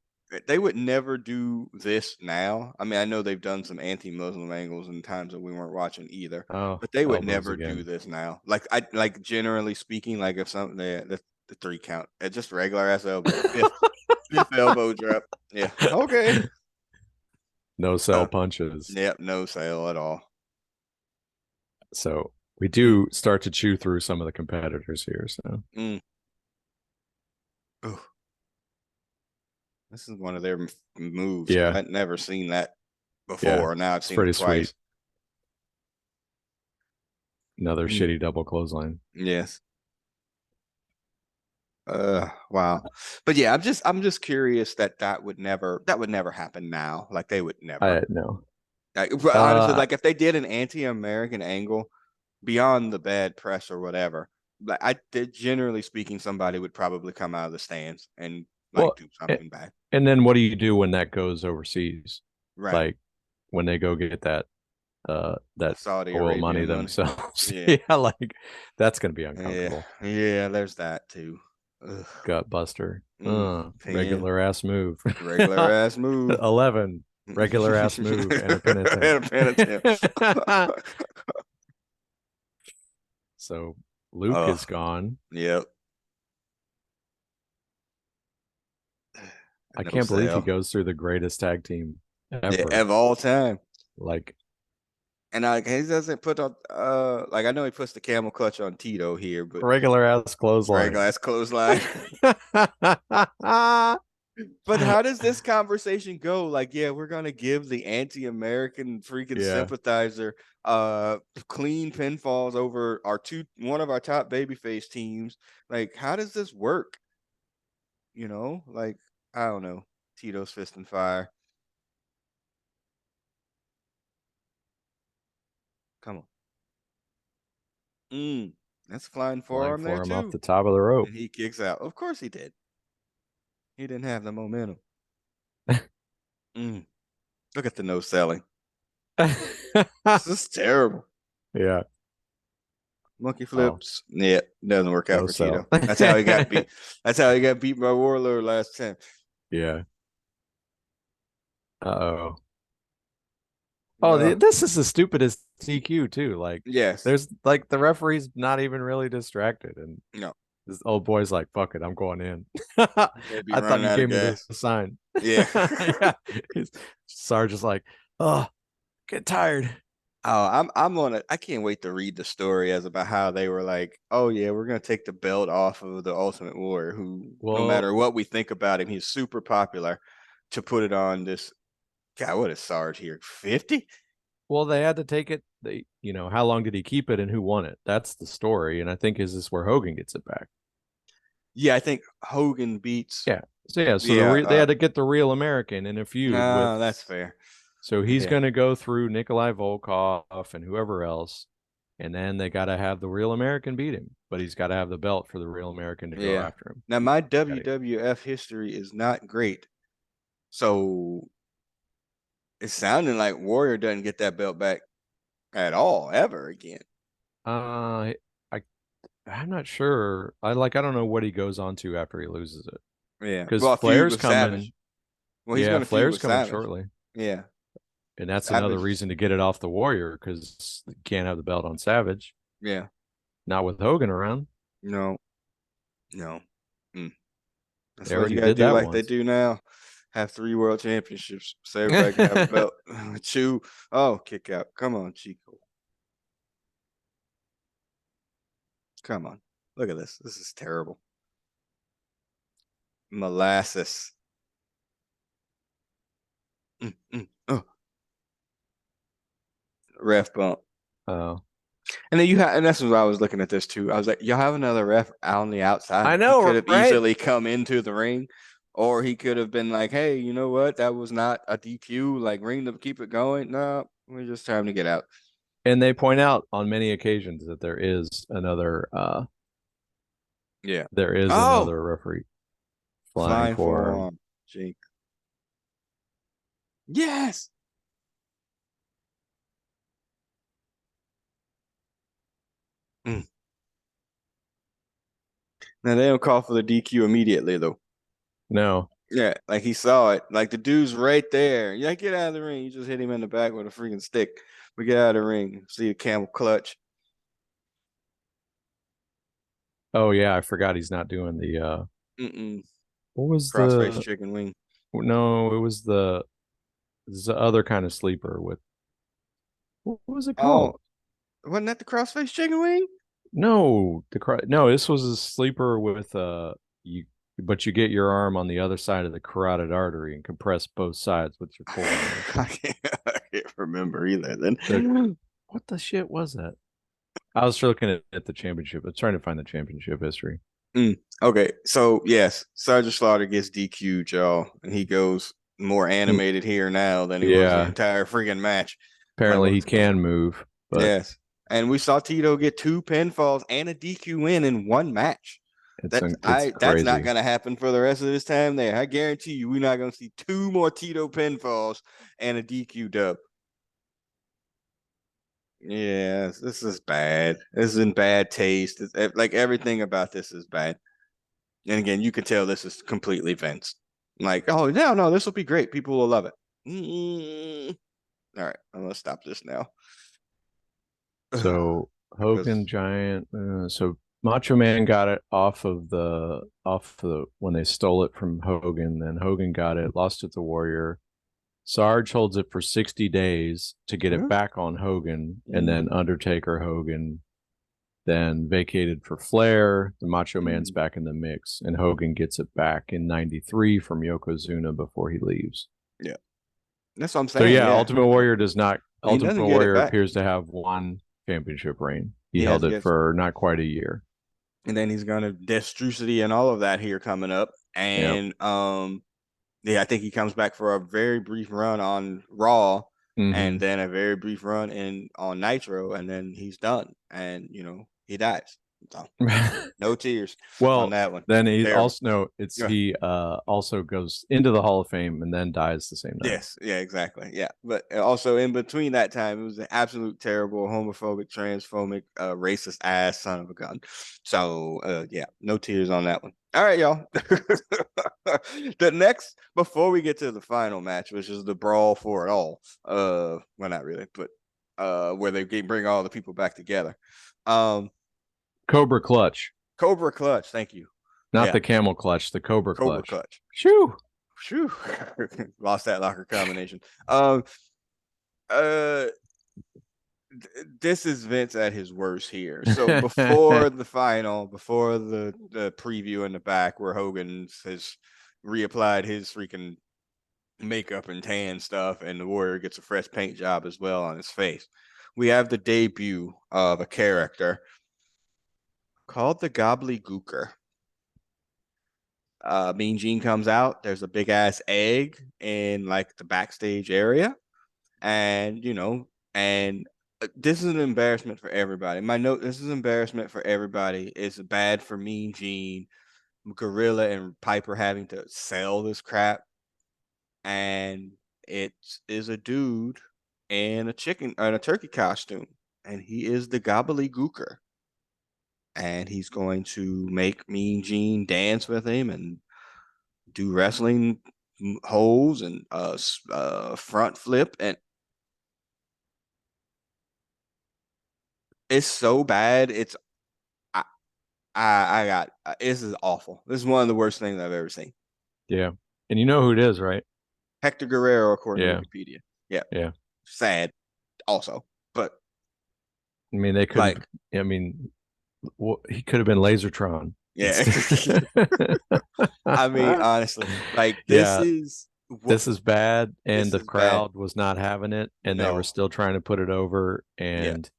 S1: they would never do this now. I mean, I know they've done some anti-Muslim angles in times that we weren't watching either,
S2: Oh,
S1: but they would
S2: elbows
S1: never do
S2: again.
S1: this now. Like generally speaking, like if something the three count, just regular ass elbow, fifth elbow drop. Yeah, okay.
S2: No sell punches.
S1: Yep, no sale at all.
S2: So we
S1: Mm,
S2: do start to chew through some of the competitors here. So
S1: mm. Ooh, this is one of their moves because
S2: yeah,
S1: I'd never seen that
S2: yeah,
S1: before. Now I've
S2: it's
S1: seen it
S2: pretty sweet.
S1: twice.
S2: Another
S1: Mm,
S2: shitty double clothesline.
S1: yes. Wow. But yeah, I'm just curious that would never happen now. Like they would never.
S2: I know.
S1: But honestly,
S2: Uh,
S1: like if they did an anti-American angle beyond the bad press or whatever, like generally speaking, somebody would probably come out of the stands and like
S2: well,
S1: do something bad.
S2: and then what do you do when that goes overseas?
S1: Right.
S2: Like when they go get
S1: The
S2: that
S1: Saudi
S2: oil money
S1: Arabian money.
S2: themselves.
S1: Yeah.
S2: Yeah, like that's gonna be
S1: Yeah.
S2: uncomfortable.
S1: Yeah, there's that too. Ugh.
S2: Gut buster.
S1: 10,
S2: Regular ass move.
S1: regular ass move.
S2: 11. Regular ass move and a pin attempt.
S1: And a pen attempt.
S2: So Luke
S1: Oh,
S2: is gone.
S1: yep.
S2: I
S1: No
S2: can't believe he
S1: sale.
S2: goes through the greatest tag team
S1: Yeah,
S2: ever.
S1: of all time.
S2: Like,
S1: And like he doesn't put on like I know he puts the camel clutch on Tito here, but
S2: regular ass clothesline.
S1: regular ass clothesline. But how does this conversation go? Like, yeah, we're gonna give the anti-American freaking
S2: Yeah.
S1: sympathizer clean pinfalls over one of our top babyface teams. Like, how does this work? Like I don't know. Tito's fist and fire. Come on. That's flying
S2: Flying
S1: forearm there
S2: forearm off
S1: too.
S2: the top of the rope.
S1: And he kicks out. Of course he did. He didn't have the momentum. Mm. Look at the no selling. This is terrible.
S2: Yeah.
S1: Monkey
S2: Oh,
S1: flips. Yeah, doesn't work out
S2: no
S1: for
S2: sell.
S1: Tito. That's how he got beat. That's how he got beat by Warlord last time.
S2: Yeah. Uh-oh. Oh,
S1: Uh,
S2: this is the stupidest TQ too. Like,
S1: yes.
S2: there's like the referee's not even really distracted, and
S1: No.
S2: this old boy's like, "Fuck it, I'm going in." I
S1: They'll be
S2: thought
S1: running
S2: you
S1: out of
S2: gave me the
S1: gas.
S2: sign.
S1: Yeah.
S2: Yeah, Sarge is like, "Oh, get tired."
S1: Oh, I'm on it. I can't wait to read the story as about how they were like, oh yeah, we're gonna take the belt off of the Ultimate Warrior, who no
S2: Well,
S1: matter what we think about him, he's super popular. To put it on this guy, what is Sarge here? 50?
S2: well, they had to take it. How long did he keep it, and who won it? That's the story, and I think is this where Hogan gets it back.
S1: Yeah, I think Hogan beats.
S2: Yeah. So yeah, so
S1: Yeah,
S2: they had to get the real American in a feud with.
S1: that's fair.
S2: So he's
S1: Yeah.
S2: going to go through Nikolai Volkov and whoever else, and then they got to have the Real American beat him, but he's got to have the belt for the Real American to go
S1: Yeah.
S2: after him.
S1: Now my
S2: Gotta-
S1: WWF history is not great, so it's sounding like Warrior doesn't get that belt back at all ever again.
S2: Uh, I I'm not sure. I don't know what he goes on to after he loses it
S1: Yeah.
S2: because
S1: Well, a feud
S2: Flair's
S1: with Savage.
S2: coming.
S1: Well, he's
S2: Yeah,
S1: going to feud
S2: Flair's
S1: with
S2: coming
S1: Savage.
S2: shortly,
S1: Yeah.
S2: and that's another
S1: Savage is,
S2: reason to get it off the Warrior because you can't have the belt on Savage,
S1: yeah.
S2: not with Hogan around.
S1: No, no. Mm. That's
S2: They
S1: why you
S2: already
S1: got to
S2: did
S1: do
S2: that
S1: like they
S2: once.
S1: do now. Have 3 world championships so everybody can have a belt. Chew. Oh, kick out. Come on, Chico. Come on. Look at this. This is terrible. Molasses. Oh, ref bump.
S2: Oh,
S1: And then and that's what I was looking at this too. I was like, y'all have another ref out on the outside.
S2: I
S1: He could
S2: know,
S1: have
S2: right?
S1: easily come into the ring, or he could have been like, hey, you know what? That was not a DQ. Like, ring to keep it going. No, we're just trying to get out.
S2: And they point out on many occasions that
S1: Yeah.
S2: there is
S1: Oh,
S2: another referee flying
S1: flying
S2: forearm.
S1: forearm. Jake. Yes. Mm. Now they don't call for the DQ immediately though.
S2: No.
S1: Yeah, like he saw it. Like the dude's right there. Yeah, get out of the ring. You just hit him in the back with a freaking stick. We get out of the ring. See a camel clutch.
S2: Oh yeah, I forgot he's not doing the
S1: Mm-mm.
S2: what was
S1: Crossface
S2: the
S1: chicken wing.
S2: no, it was the other kind of sleeper with what was it
S1: Oh,
S2: called?
S1: wasn't that the crossface chicken wing?
S2: No, this was a sleeper with you but you get your arm on the other side of the carotid artery and compress both sides with your pulling motion.
S1: I can't remember either.
S2: The
S1: Then
S2: what the shit was that? I was looking at the championship. I was trying to find the championship history.
S1: Okay, so yes, Sgt Slaughter gets DQ'd, y'all, and he goes more animated here now than he was the
S2: Yeah,
S1: entire freaking match. Like
S2: apparently
S1: what
S2: he
S1: was going?
S2: can move, but
S1: Yes, and we saw Tito get 2 pinfalls and a DQ win in one match.
S2: it's
S1: That's not
S2: crazy.
S1: gonna happen for the rest of his time there. I guarantee you, we're not gonna see 2 more Tito pinfalls and a DQ dub. Yeah, this is bad. This is in bad taste. Like everything about this is bad. And again, you can tell this is completely Vince. Like, oh no, no, this will be great. People will love it. All right, I'm gonna stop this now.
S2: So Hogan
S1: Because
S2: Giant. So Macho Man got it off the when they stole it from Hogan. Then Hogan got it, lost it to Warrior. Sarge holds it for 60 days to get it back on Hogan, and then Undertaker Hogan then vacated for Flair. The Macho Man's back in the mix, and Hogan gets it back in '93 from Yokozuna before he leaves.
S1: yeah, that's what I'm
S2: So
S1: saying.
S2: yeah,
S1: Yeah,
S2: Ultimate Warrior does not.
S1: he
S2: Ultimate
S1: doesn't get it
S2: Warrior
S1: back.
S2: appears to have one championship reign. He
S1: He has
S2: held it
S1: gets,
S2: for not quite a year.
S1: and then he's gonna Destrucity and all of that here coming up.
S2: Yep.
S1: And yeah, I think he comes back for a very brief run on Raw, and
S2: Mm-hmm.
S1: then a very brief run in on Nitro, and then he's done. And he dies. So no tears on
S2: Well,
S1: that one.
S2: then he
S1: Terrible.
S2: also no, it's
S1: Yeah.
S2: he also goes into the Hall of Fame and then dies the same night.
S1: Yes, yeah, exactly. Yeah. But also in between that time, it was an absolute terrible, homophobic, transphobic, racist ass son of a gun. So yeah, no tears on that one. All right, y'all. The next before we get to the final match, which is the brawl for it all. Well, not really, but where bring all the people back together. Um
S2: Cobra Clutch,
S1: Cobra Clutch, thank you.
S2: not
S1: Yeah,
S2: the Camel Clutch, the Cobra
S1: Cobra
S2: Clutch.
S1: Clutch.
S2: Shoo!
S1: Phew. Lost that locker combination. Um uh this is Vince at his worst here. So before the final, before the preview in the back where Hogan has reapplied his freaking makeup and tan stuff, and the Warrior gets a fresh paint job as well on his face, we have the debut of a character called the Gobbledygooker. Mean Gene comes out. There's a big ass egg in like the backstage area, and and This is an embarrassment for everybody. My note. This is an embarrassment for everybody. It's bad for Mean Gene, Gorilla, and Piper having to sell this crap, and it is a dude in a chicken and a turkey costume, and he is the gobbledygooker, and he's going to make Mean Gene dance with him and do wrestling holds and front flip, and it's so bad. I I got this is awful. This is one of the worst things I've ever seen.
S2: Yeah. And you know who it is, right?
S1: Hector Guerrero, according to
S2: Yeah.
S1: Wikipedia. Yeah,
S2: Yeah.
S1: sad also, but
S2: I mean, they couldn't.
S1: like,
S2: I mean, he could have been Lasertron
S1: yeah.
S2: instead.
S1: I mean, honestly, like this
S2: Yeah,
S1: is what
S2: this is bad, and
S1: this
S2: the
S1: is bad.
S2: crowd was not having it, and they were
S1: No,
S2: still trying to put it over.
S1: yeah,
S2: And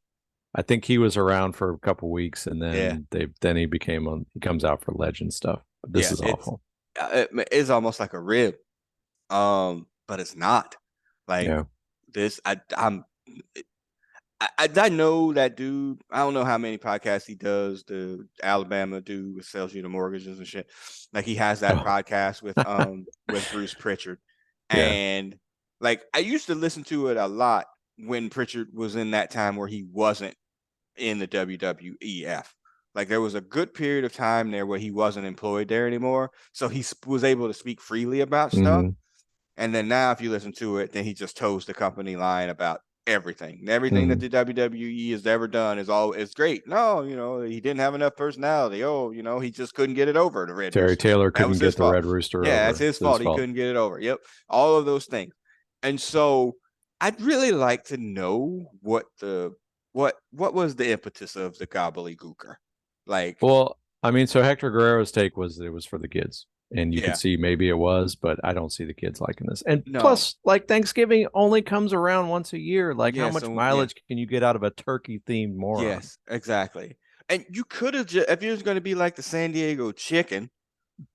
S2: I think he was around for a couple weeks, and
S1: yeah,
S2: then he became on. He comes out for legend stuff. This
S1: yeah.
S2: is awful.
S1: It's almost like a rib, but it's not. Like
S2: Yeah.
S1: this, I know that dude. I don't know how many podcasts he does. The Alabama dude who sells you the mortgages and shit. Like he has that
S2: Oh,
S1: podcast with Bruce Pritchard,
S2: yeah.
S1: and like I used to listen to it a lot when Pritchard was in that time where he wasn't in the WWEF. Like there was a good period of time there where he wasn't employed there anymore, so he was able to speak freely about stuff.
S2: Hmm.
S1: And then now, if you listen to it, then he just toes the company line about everything. Everything that
S2: Hmm.
S1: the WWE has ever done is great. No, he didn't have enough personality. Oh, he just couldn't get it over the Red
S2: Terry
S1: Rooster.
S2: Taylor
S1: That
S2: couldn't
S1: was his
S2: get the
S1: fault.
S2: Red Rooster
S1: Yeah, that's
S2: over.
S1: his
S2: It's his
S1: fault. He
S2: fault.
S1: couldn't get it over. Yep, all of those things. And so, I'd really like to know what was the impetus of the gobbledygooker. Like,
S2: Well, I mean, so Hector Guerrero's take was that it was for the kids. And you could
S1: yeah,
S2: see maybe it was, but I don't see the kids liking this. And
S1: no,
S2: plus, like Thanksgiving only comes around once a year. Like, how
S1: yeah,
S2: much
S1: so yeah.
S2: mileage can you get out of a turkey themed moron?
S1: Yes, exactly. And you could have just, if he was going to be like the San Diego Chicken,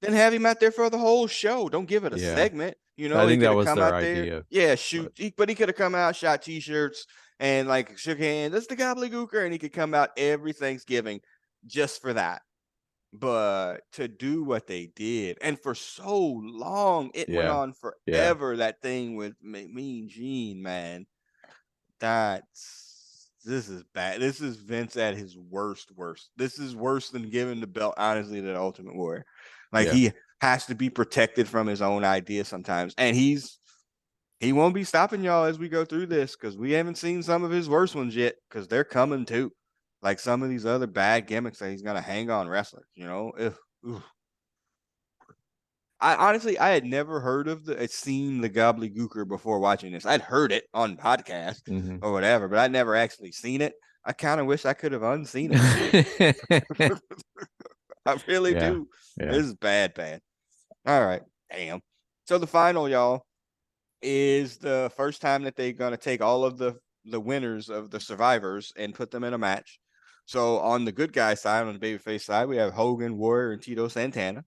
S1: then have him out there for the whole show. Don't give it a
S2: Yeah.
S1: segment.
S2: I
S1: He
S2: think
S1: could
S2: that
S1: have
S2: was
S1: come
S2: their
S1: out there,
S2: idea.
S1: yeah,
S2: But
S1: but he could have come out, shot T-shirts, and like shook hands. That's the gobbledygooker, and he could come out every Thanksgiving just for that. But to do what they did, and for so long, it went
S2: yeah.
S1: on
S2: Yeah.
S1: forever. That thing with Mean Gene, man. This is bad. This is Vince at his worst. Worst. This is worse than giving the belt, honestly, to the Ultimate Warrior. Like
S2: Yeah.
S1: he has to be protected from his own ideas sometimes, and he won't be stopping y'all as we go through this because we haven't seen some of his worst ones yet because they're coming too. Like some of these other bad gimmicks that he's gonna hang on wrestlers. Ugh. I had never heard of seen the gobbledygooker before watching this. I'd heard it on podcast
S2: Hmm.
S1: or whatever, but I'd never actually seen it. I kind of wish I could have unseen it. I really
S2: Yeah.
S1: do.
S2: Yeah.
S1: This is bad, bad. All right, damn. So the final, y'all, is the first time that they're gonna take all of the winners of the survivors and put them in a match. So on the good guy side, on the babyface side, we have Hogan, Warrior, and Tito Santana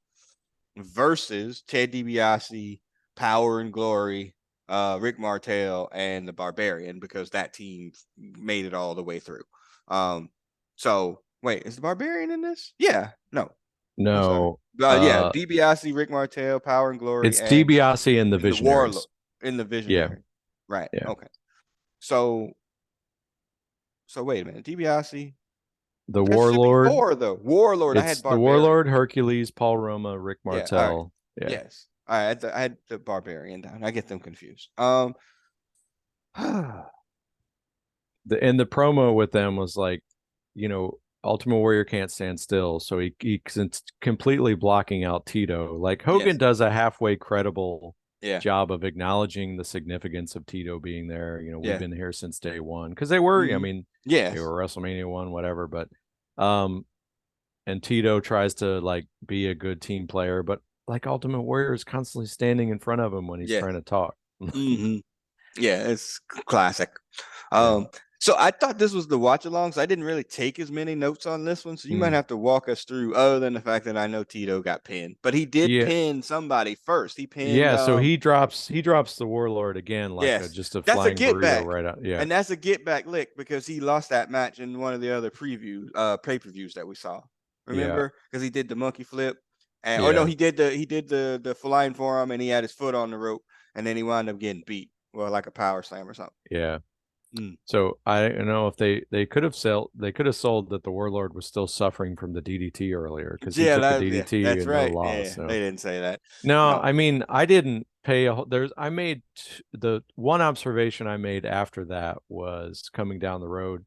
S1: versus Ted DiBiase, Power and Glory, Rick Martel, and the Barbarian because that team made it all the way through. So wait, is the Barbarian in this? Yeah, no, I'm sorry.
S2: No.
S1: Yeah, DiBiase, Rick Martel, Power and Glory,
S2: It's DiBiase and the
S1: and the Warlord
S2: Visionaries.
S1: in the
S2: Yeah.
S1: Visionary. Right.
S2: Yeah.
S1: Okay. So wait a minute, DiBiase.
S2: The
S1: That should be
S2: Warlord.
S1: four though. Warlord. I
S2: It's
S1: had
S2: the Warlord,
S1: Barbarian.
S2: Hercules, Paul Roma, Rick
S1: Yeah. All right.
S2: Martel. Yeah.
S1: Yes. I had the Barbarian down. I get them confused.
S2: The promo with them was like, Ultimate Warrior can't stand still, so he's completely blocking out Tito. Like Hogan
S1: Yes.
S2: does a halfway credible
S1: Yeah.
S2: job of acknowledging the significance of Tito being there. We've
S1: Yeah.
S2: been here since day one because they were. I
S1: Mhm.
S2: mean, they
S1: Yes.
S2: were WrestleMania one, whatever. But and Tito tries to like be a good team player, but like Ultimate Warrior is constantly standing in front of him when he's
S1: Yeah.
S2: trying to talk.
S1: Hmm. Yeah. It's classic.
S2: Yeah.
S1: Um. So I thought this was the watch along, so I didn't really take as many notes on this one. So you might
S2: Mm.
S1: have to walk us through, other than the fact that I know Tito got pinned, but he did
S2: Yeah,
S1: pin somebody first. He pinned
S2: yeah. So he drops the Warlord again, like
S1: yes,
S2: just a
S1: that's a
S2: flying
S1: get
S2: burrito
S1: back.
S2: right out. Yeah,
S1: And that's a get back lick because he lost that match in one of the other previews, pay-per-views that we saw.
S2: yeah,
S1: Remember? Because he did the monkey flip. And or no,
S2: yeah,
S1: he did the flying forearm and he had his foot on the rope and then he wound up getting beat. Well, like a power slam or something.
S2: yeah.
S1: Mm.
S2: So I don't know if they could have sold that the Warlord was still suffering from the DDT earlier because he
S1: Yeah,
S2: took the
S1: yeah,
S2: DDT
S1: that's
S2: and no
S1: right.
S2: loss.
S1: Yeah,
S2: So
S1: they didn't say that.
S2: no,
S1: No.
S2: I mean I didn't pay there's I made the one observation I made after that was coming down the road.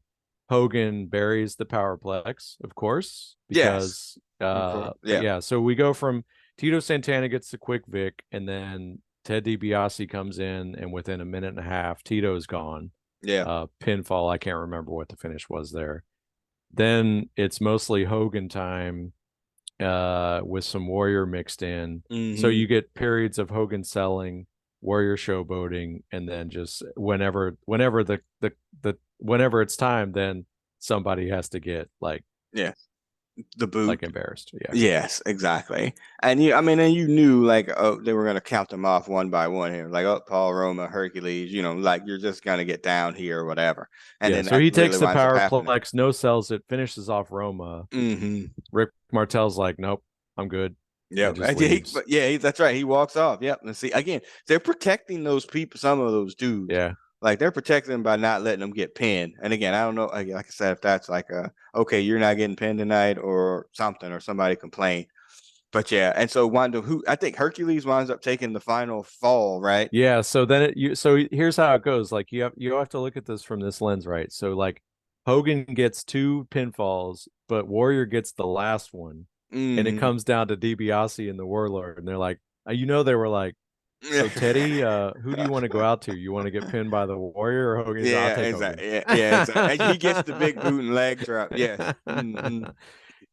S2: Hogan buries the powerplex, of course,
S1: Yes.
S2: because
S1: Of course.
S2: but
S1: Yeah.
S2: yeah, so we go from Tito Santana gets the quick Vic, and then Ted DiBiase comes in, and within a minute and a half, Tito's gone.
S1: Yeah.
S2: Pinfall. I can't remember what the finish was there. Then it's mostly Hogan time, with some Warrior mixed in. So
S1: Mm-hmm.
S2: you get periods of Hogan selling, Warrior showboating, and then just whenever whenever it's time, then somebody has to get
S1: Yeah. The boot.
S2: like embarrassed. Yeah.
S1: Yes, exactly. And you, I mean, and you knew like, oh, they were gonna count them off one by one here, like, oh, Paul Roma, Hercules, like you're just gonna get down here or whatever. And
S2: Yeah.
S1: then
S2: So
S1: that
S2: he
S1: really
S2: takes the
S1: winds up happening.
S2: powerplex, no sells it, finishes off Roma.
S1: Mm-hmm.
S2: Rick Martel's like, nope, I'm good, and
S1: Yep.
S2: just
S1: Yeah,
S2: leaves.
S1: but yeah, that's right. He walks off. Yep. And see, again, they're protecting those people, some of those dudes.
S2: Yeah.
S1: Like they're protecting them by not letting them get pinned. And again, I don't know, like I said, if that's like okay, you're not getting pinned tonight or something, or somebody complained. But yeah, and so Wanda, who I think Hercules winds up taking the final fall, right?
S2: Yeah, so then so here's how it goes. Like you have to look at this from this lens, right? So like Hogan gets two pinfalls, but Warrior gets the last one, and it
S1: Mm-hmm.
S2: comes down to DiBiase and the Warlord, and they're like, they were like, so Teddy, who do you want to go out to? You want to get pinned by the Warrior or Hogan? He's like, I'll
S1: Yeah,
S2: take Hogan.
S1: exactly. Yeah, yeah, exactly. He gets the big boot and leg drop. Yes. Mm-hmm.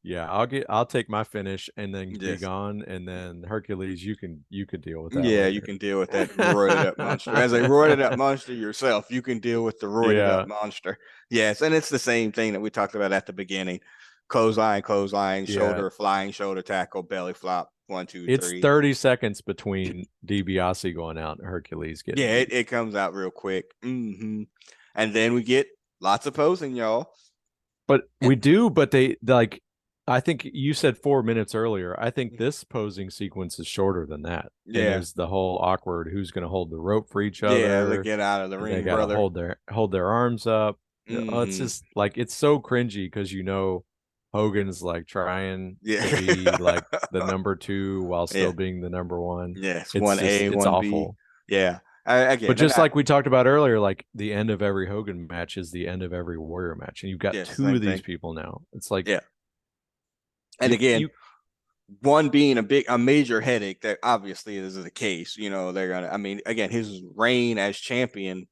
S2: Yeah, I'll take my finish and then be
S1: Yes.
S2: gone, and then Hercules, you can deal with that
S1: Yeah, you
S2: later.
S1: can deal with that roided up monster. As a roided up monster yourself, you can deal with the roided up
S2: Yeah,
S1: monster. Yes, and it's the same thing that we talked about at the beginning. Clothesline,
S2: yeah.
S1: shoulder, flying shoulder tackle, belly flop, one, two,
S2: It's
S1: three.
S2: 30 seconds between DiBiase going out and Hercules getting
S1: Yeah,
S2: beat.
S1: it comes out real quick. And then we get lots of posing, y'all.
S2: But
S1: And
S2: we do, but they like I think you said 4 minutes earlier. I think this posing sequence is shorter than that. And
S1: yeah,
S2: there's the whole awkward who's gonna hold the rope for each
S1: yeah, they
S2: other,
S1: get out of the
S2: and they
S1: ring,
S2: gotta
S1: brother.
S2: hold their arms up. It's
S1: Mm-hmm.
S2: just like it's so cringy because Hogan's like trying to be
S1: Yeah.
S2: like the number two while still
S1: Yeah.
S2: being the number one.
S1: Yes.
S2: It's
S1: One
S2: just
S1: A,
S2: it's
S1: one B.
S2: awful.
S1: Yeah.
S2: But
S1: Again, and
S2: just like we talked about earlier, like the end of every Hogan match is the end of every Warrior match, and you've got
S1: yes,
S2: two
S1: same
S2: of these
S1: thing.
S2: people now. It's like
S1: Yeah. And again,
S2: you
S1: one being a major headache that obviously is the case. They're gonna. I mean, again, his reign as champion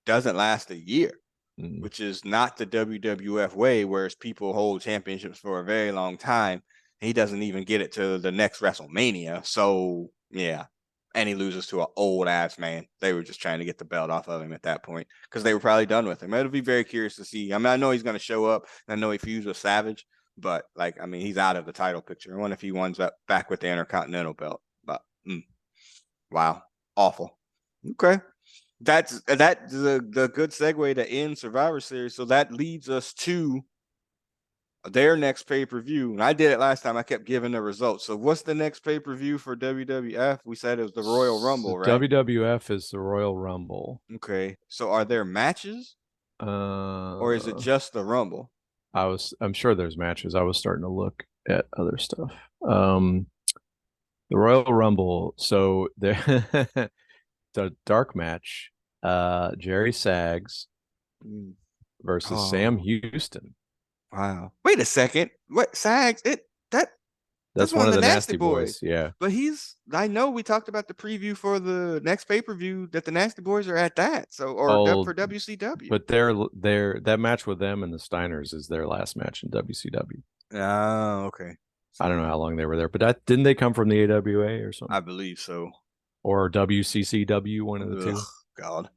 S1: doesn't last a year,
S2: mm,
S1: which is not the WWF way, whereas people hold championships for a very long time. He doesn't even get it to the next WrestleMania. So yeah. And he loses to an old ass man. They were just trying to get the belt off of him at that point because they were probably done with him. It'll be very curious to see. I mean, I know he's going to show up. I know he fused with Savage, but I mean, he's out of the title picture. I wonder if he winds up back with the Intercontinental belt. But wow, awful. Okay, that's the good segue to end Survivor Series. So that leads us to their next pay per view. And I did it last time. I kept giving the results. So what's the next pay per view for WWF? We said it was the Royal
S2: the
S1: Rumble, right?
S2: WWF is the Royal Rumble.
S1: Okay. So are there matches or is it
S2: Uh,
S1: just the Rumble?
S2: I'm sure there's matches. I was starting to look at other stuff. Um, the Royal Rumble. So there, the dark match. Jerry Sags
S1: Mm.
S2: versus Sam
S1: Oh,
S2: Houston.
S1: wow. Wait a second. What Sags? That's
S2: That's
S1: one
S2: one
S1: of
S2: of
S1: the
S2: the
S1: Nasty
S2: Nasty
S1: Boys.
S2: Boys. Yeah.
S1: But I know we talked about the preview for the next pay per view that the Nasty Boys are at that. So, or
S2: Oh,
S1: for WCW.
S2: but that match with them and the Steiners is their last match in WCW.
S1: Oh, okay.
S2: I don't know
S1: So
S2: how long they were there, but didn't they come from the AWA or something
S1: I believe so.
S2: or WCCW, one of the
S1: Ugh,
S2: two?
S1: God.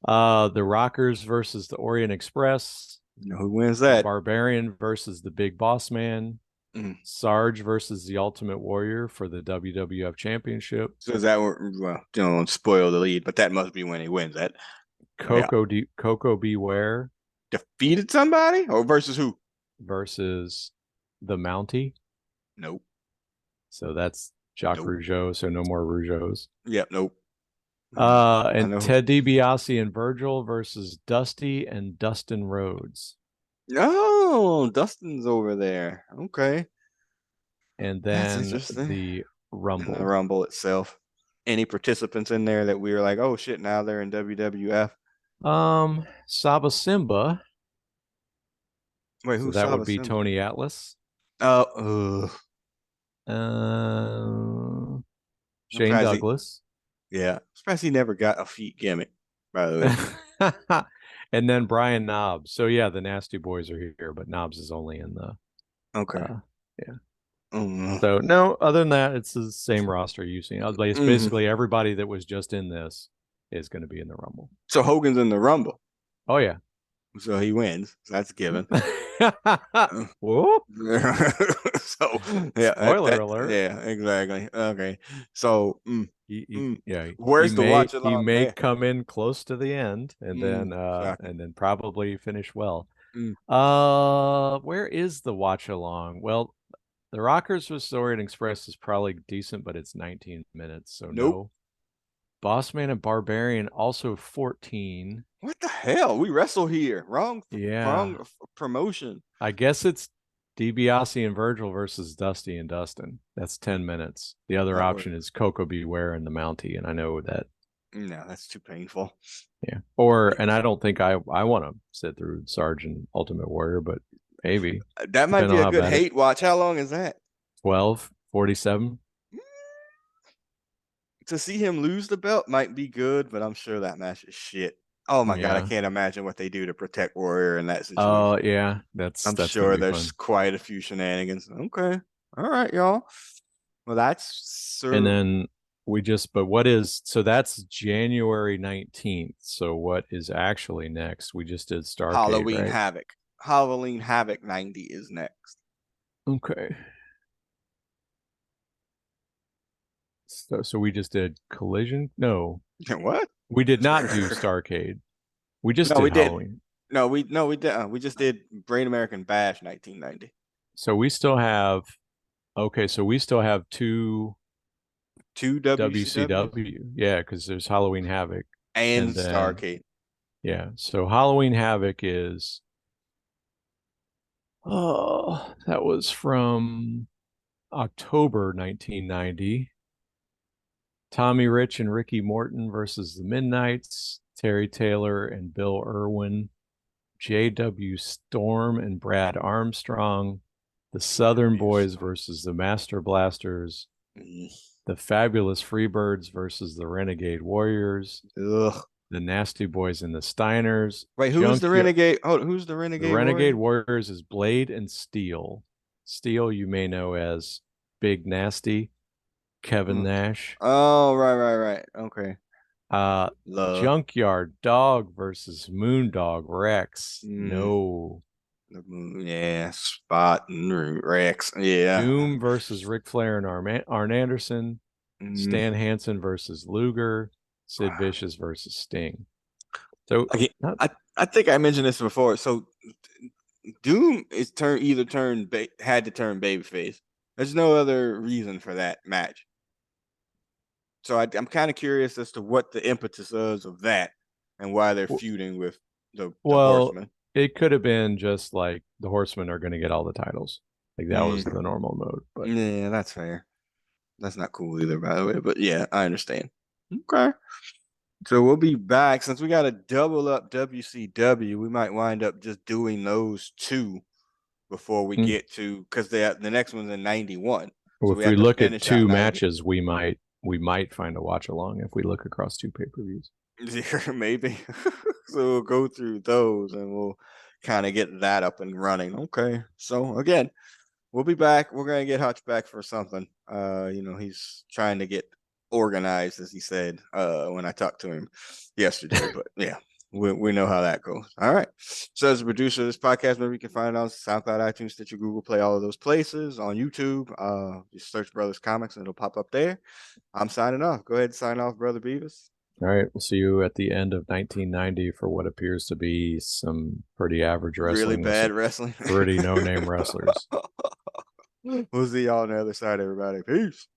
S2: The Rockers versus the Orient Express,
S1: You know who wins
S2: the
S1: that?
S2: Barbarian versus the Big Boss Man,
S1: Mm.
S2: Sarge versus the Ultimate Warrior for the WWF Championship,
S1: So is that well, don't spoil the lead, but that must be when he wins that. Yeah.
S2: Coco Beware
S1: Defeated somebody or versus who?
S2: versus the Mountie.
S1: Nope.
S2: So that's Jacques
S1: Nope.
S2: Rougeau. So no more Rougeaus.
S1: Yep. Nope. Mm, I
S2: And
S1: know.
S2: Ted DiBiase and Virgil versus Dusty and Dustin Rhodes.
S1: Oh, Dustin's over there. Okay.
S2: And
S1: That's
S2: then
S1: interesting.
S2: the
S1: And the
S2: Rumble.
S1: Rumble itself. Any participants in there that we were like, oh shit, now they're in WWF?
S2: Saba Simba.
S1: Wait,
S2: So
S1: who's
S2: that would
S1: Saba
S2: be
S1: Simba?
S2: Tony Atlas.
S1: Oh,
S2: Uh,
S1: I'm
S2: Shane
S1: surprised
S2: Douglas.
S1: yeah, I'm surprised he never got a feet gimmick, by the way.
S2: And then Brian Knobs. So yeah, the Nasty Boys are here, but Knobs is only in the
S1: Okay.
S2: uh yeah.
S1: Mm.
S2: So no, other than that, it's the same roster you've seen. It's
S1: Mhm.
S2: basically everybody that was just in this is going to be in the Rumble.
S1: So Hogan's in the Rumble,
S2: Oh yeah.
S1: so he wins. So that's given.
S2: Whoop.
S1: So yeah,
S2: Spoiler alert.
S1: yeah, exactly. Okay, so
S2: Yeah,
S1: where's the watch
S2: he
S1: along
S2: may
S1: there?
S2: come in close to the end
S1: Shocking.
S2: and then probably finish well.
S1: Mm,
S2: Where is the watch along? Well, the Rockers with Orient Express is probably decent, but it's 19 minutes, so
S1: nope.
S2: no. Bossman and Barbarian also 14.
S1: What the hell? We wrestle here.
S2: Yeah.
S1: Wrong promotion.
S2: I guess it's DiBiase and Virgil versus Dusty and Dustin. That's 10 minutes. The other
S1: That would
S2: option is Coco Beware and the Mountie, and I know that.
S1: no, that's too painful.
S2: Yeah. Or
S1: Yeah.
S2: and I don't think I want to sit through Sergeant Ultimate Warrior, but maybe
S1: That might
S2: depending
S1: be
S2: on
S1: a
S2: how
S1: good
S2: bad it.
S1: hate watch. How long is that?
S2: 12, 47.
S1: To see him lose the belt might be good, but I'm sure that match is shit. Oh my god, I
S2: Yeah.
S1: can't imagine what they do to protect Warrior in that
S2: Oh
S1: situation.
S2: yeah,
S1: I'm
S2: that's gonna
S1: sure
S2: be
S1: there's
S2: fun.
S1: quite a few shenanigans. Okay. All right, y'all. Well, that's
S2: And
S1: Sir
S2: then but what is so that's January 19th. So what is actually next? We just did Starcade,
S1: Halloween
S2: right?
S1: Havoc. Halloween Havoc 90 is next.
S2: Okay. So we just did Collision? No,
S1: What?
S2: we did not do Starcade. We just
S1: No, we
S2: did
S1: did.
S2: Halloween.
S1: No, we did. We just did Great American Bash 1990.
S2: So we still have okay, so we still have two
S1: Two WCWs
S2: WCW. Yeah, because there's Halloween Havoc.
S1: and
S2: And then
S1: Starcade.
S2: yeah, so Halloween Havoc is oh that was from October 1990. Tommy Rich and Ricky Morton versus the Midnights, Terry Taylor and Bill Irwin, J.W. Storm and Brad Armstrong, the Southern
S1: W
S2: Boys
S1: Star.
S2: versus the Master Blasters,
S1: Mm.
S2: the Fabulous Freebirds versus the Renegade Warriors,
S1: Ugh.
S2: the Nasty Boys and the Steiners,
S1: Wait, who's the
S2: Junkyard.
S1: Renegade? Oh, who's the
S2: The
S1: Renegade
S2: Renegade
S1: Warrior?
S2: Warriors is Blade and Steel. Steel, you may know as Big Nasty, Kevin
S1: Mm.
S2: Nash.
S1: Oh, right. Okay.
S2: Uh,
S1: Love.
S2: Junkyard Dog versus Moondog Rex.
S1: Mm.
S2: No.
S1: Yeah, Spot and Rex. Yeah.
S2: Doom versus Ric Flair and Arn Anderson.
S1: Mm.
S2: Stan Hansen versus Luger. Sid Vicious versus Sting. So
S1: Okay,
S2: not
S1: I think I mentioned this before. So Doom is had to turn babyface. There's no other reason for that match. So I'm kind of curious as to what the impetus is of that and why they're feuding with the
S2: well,
S1: Horsemen.
S2: it could have been just like the Horsemen are going to get all the titles. Like that was
S1: Mm,
S2: the normal mode. But
S1: yeah, that's fair. That's not cool either, by the way. But yeah, I understand. Okay. So we'll be back since we got to double up WCW. We might wind up just doing those two before we
S2: mm,
S1: get to because the next one's in 91.
S2: well,
S1: So
S2: if
S1: we
S2: we
S1: have to
S2: look at
S1: finish out
S2: two
S1: 90.
S2: matches, we might find a watch along if we look across two pay-per-views.
S1: Yeah, maybe. So we'll go through those and we'll kind of get that up and running. Okay. So again, we'll be back. We're gonna get Hutch back for something. He's trying to get organized as he said when I talked to him yesterday. But yeah, we know how that goes. All right. So as a producer of this podcast, maybe you can find it on SoundCloud, iTunes, Stitcher, Google Play, all of those places. On YouTube, just search Brothers Comics and it'll pop up there. I'm signing off. Go ahead and sign off, Brother Beavis.
S2: All right, we'll see you at the end of 1990 for what appears to be some pretty average
S1: Really
S2: wrestling with
S1: bad
S2: some
S1: wrestling.
S2: pretty no-name wrestlers.
S1: We'll see y'all on the other side, everybody. Peace.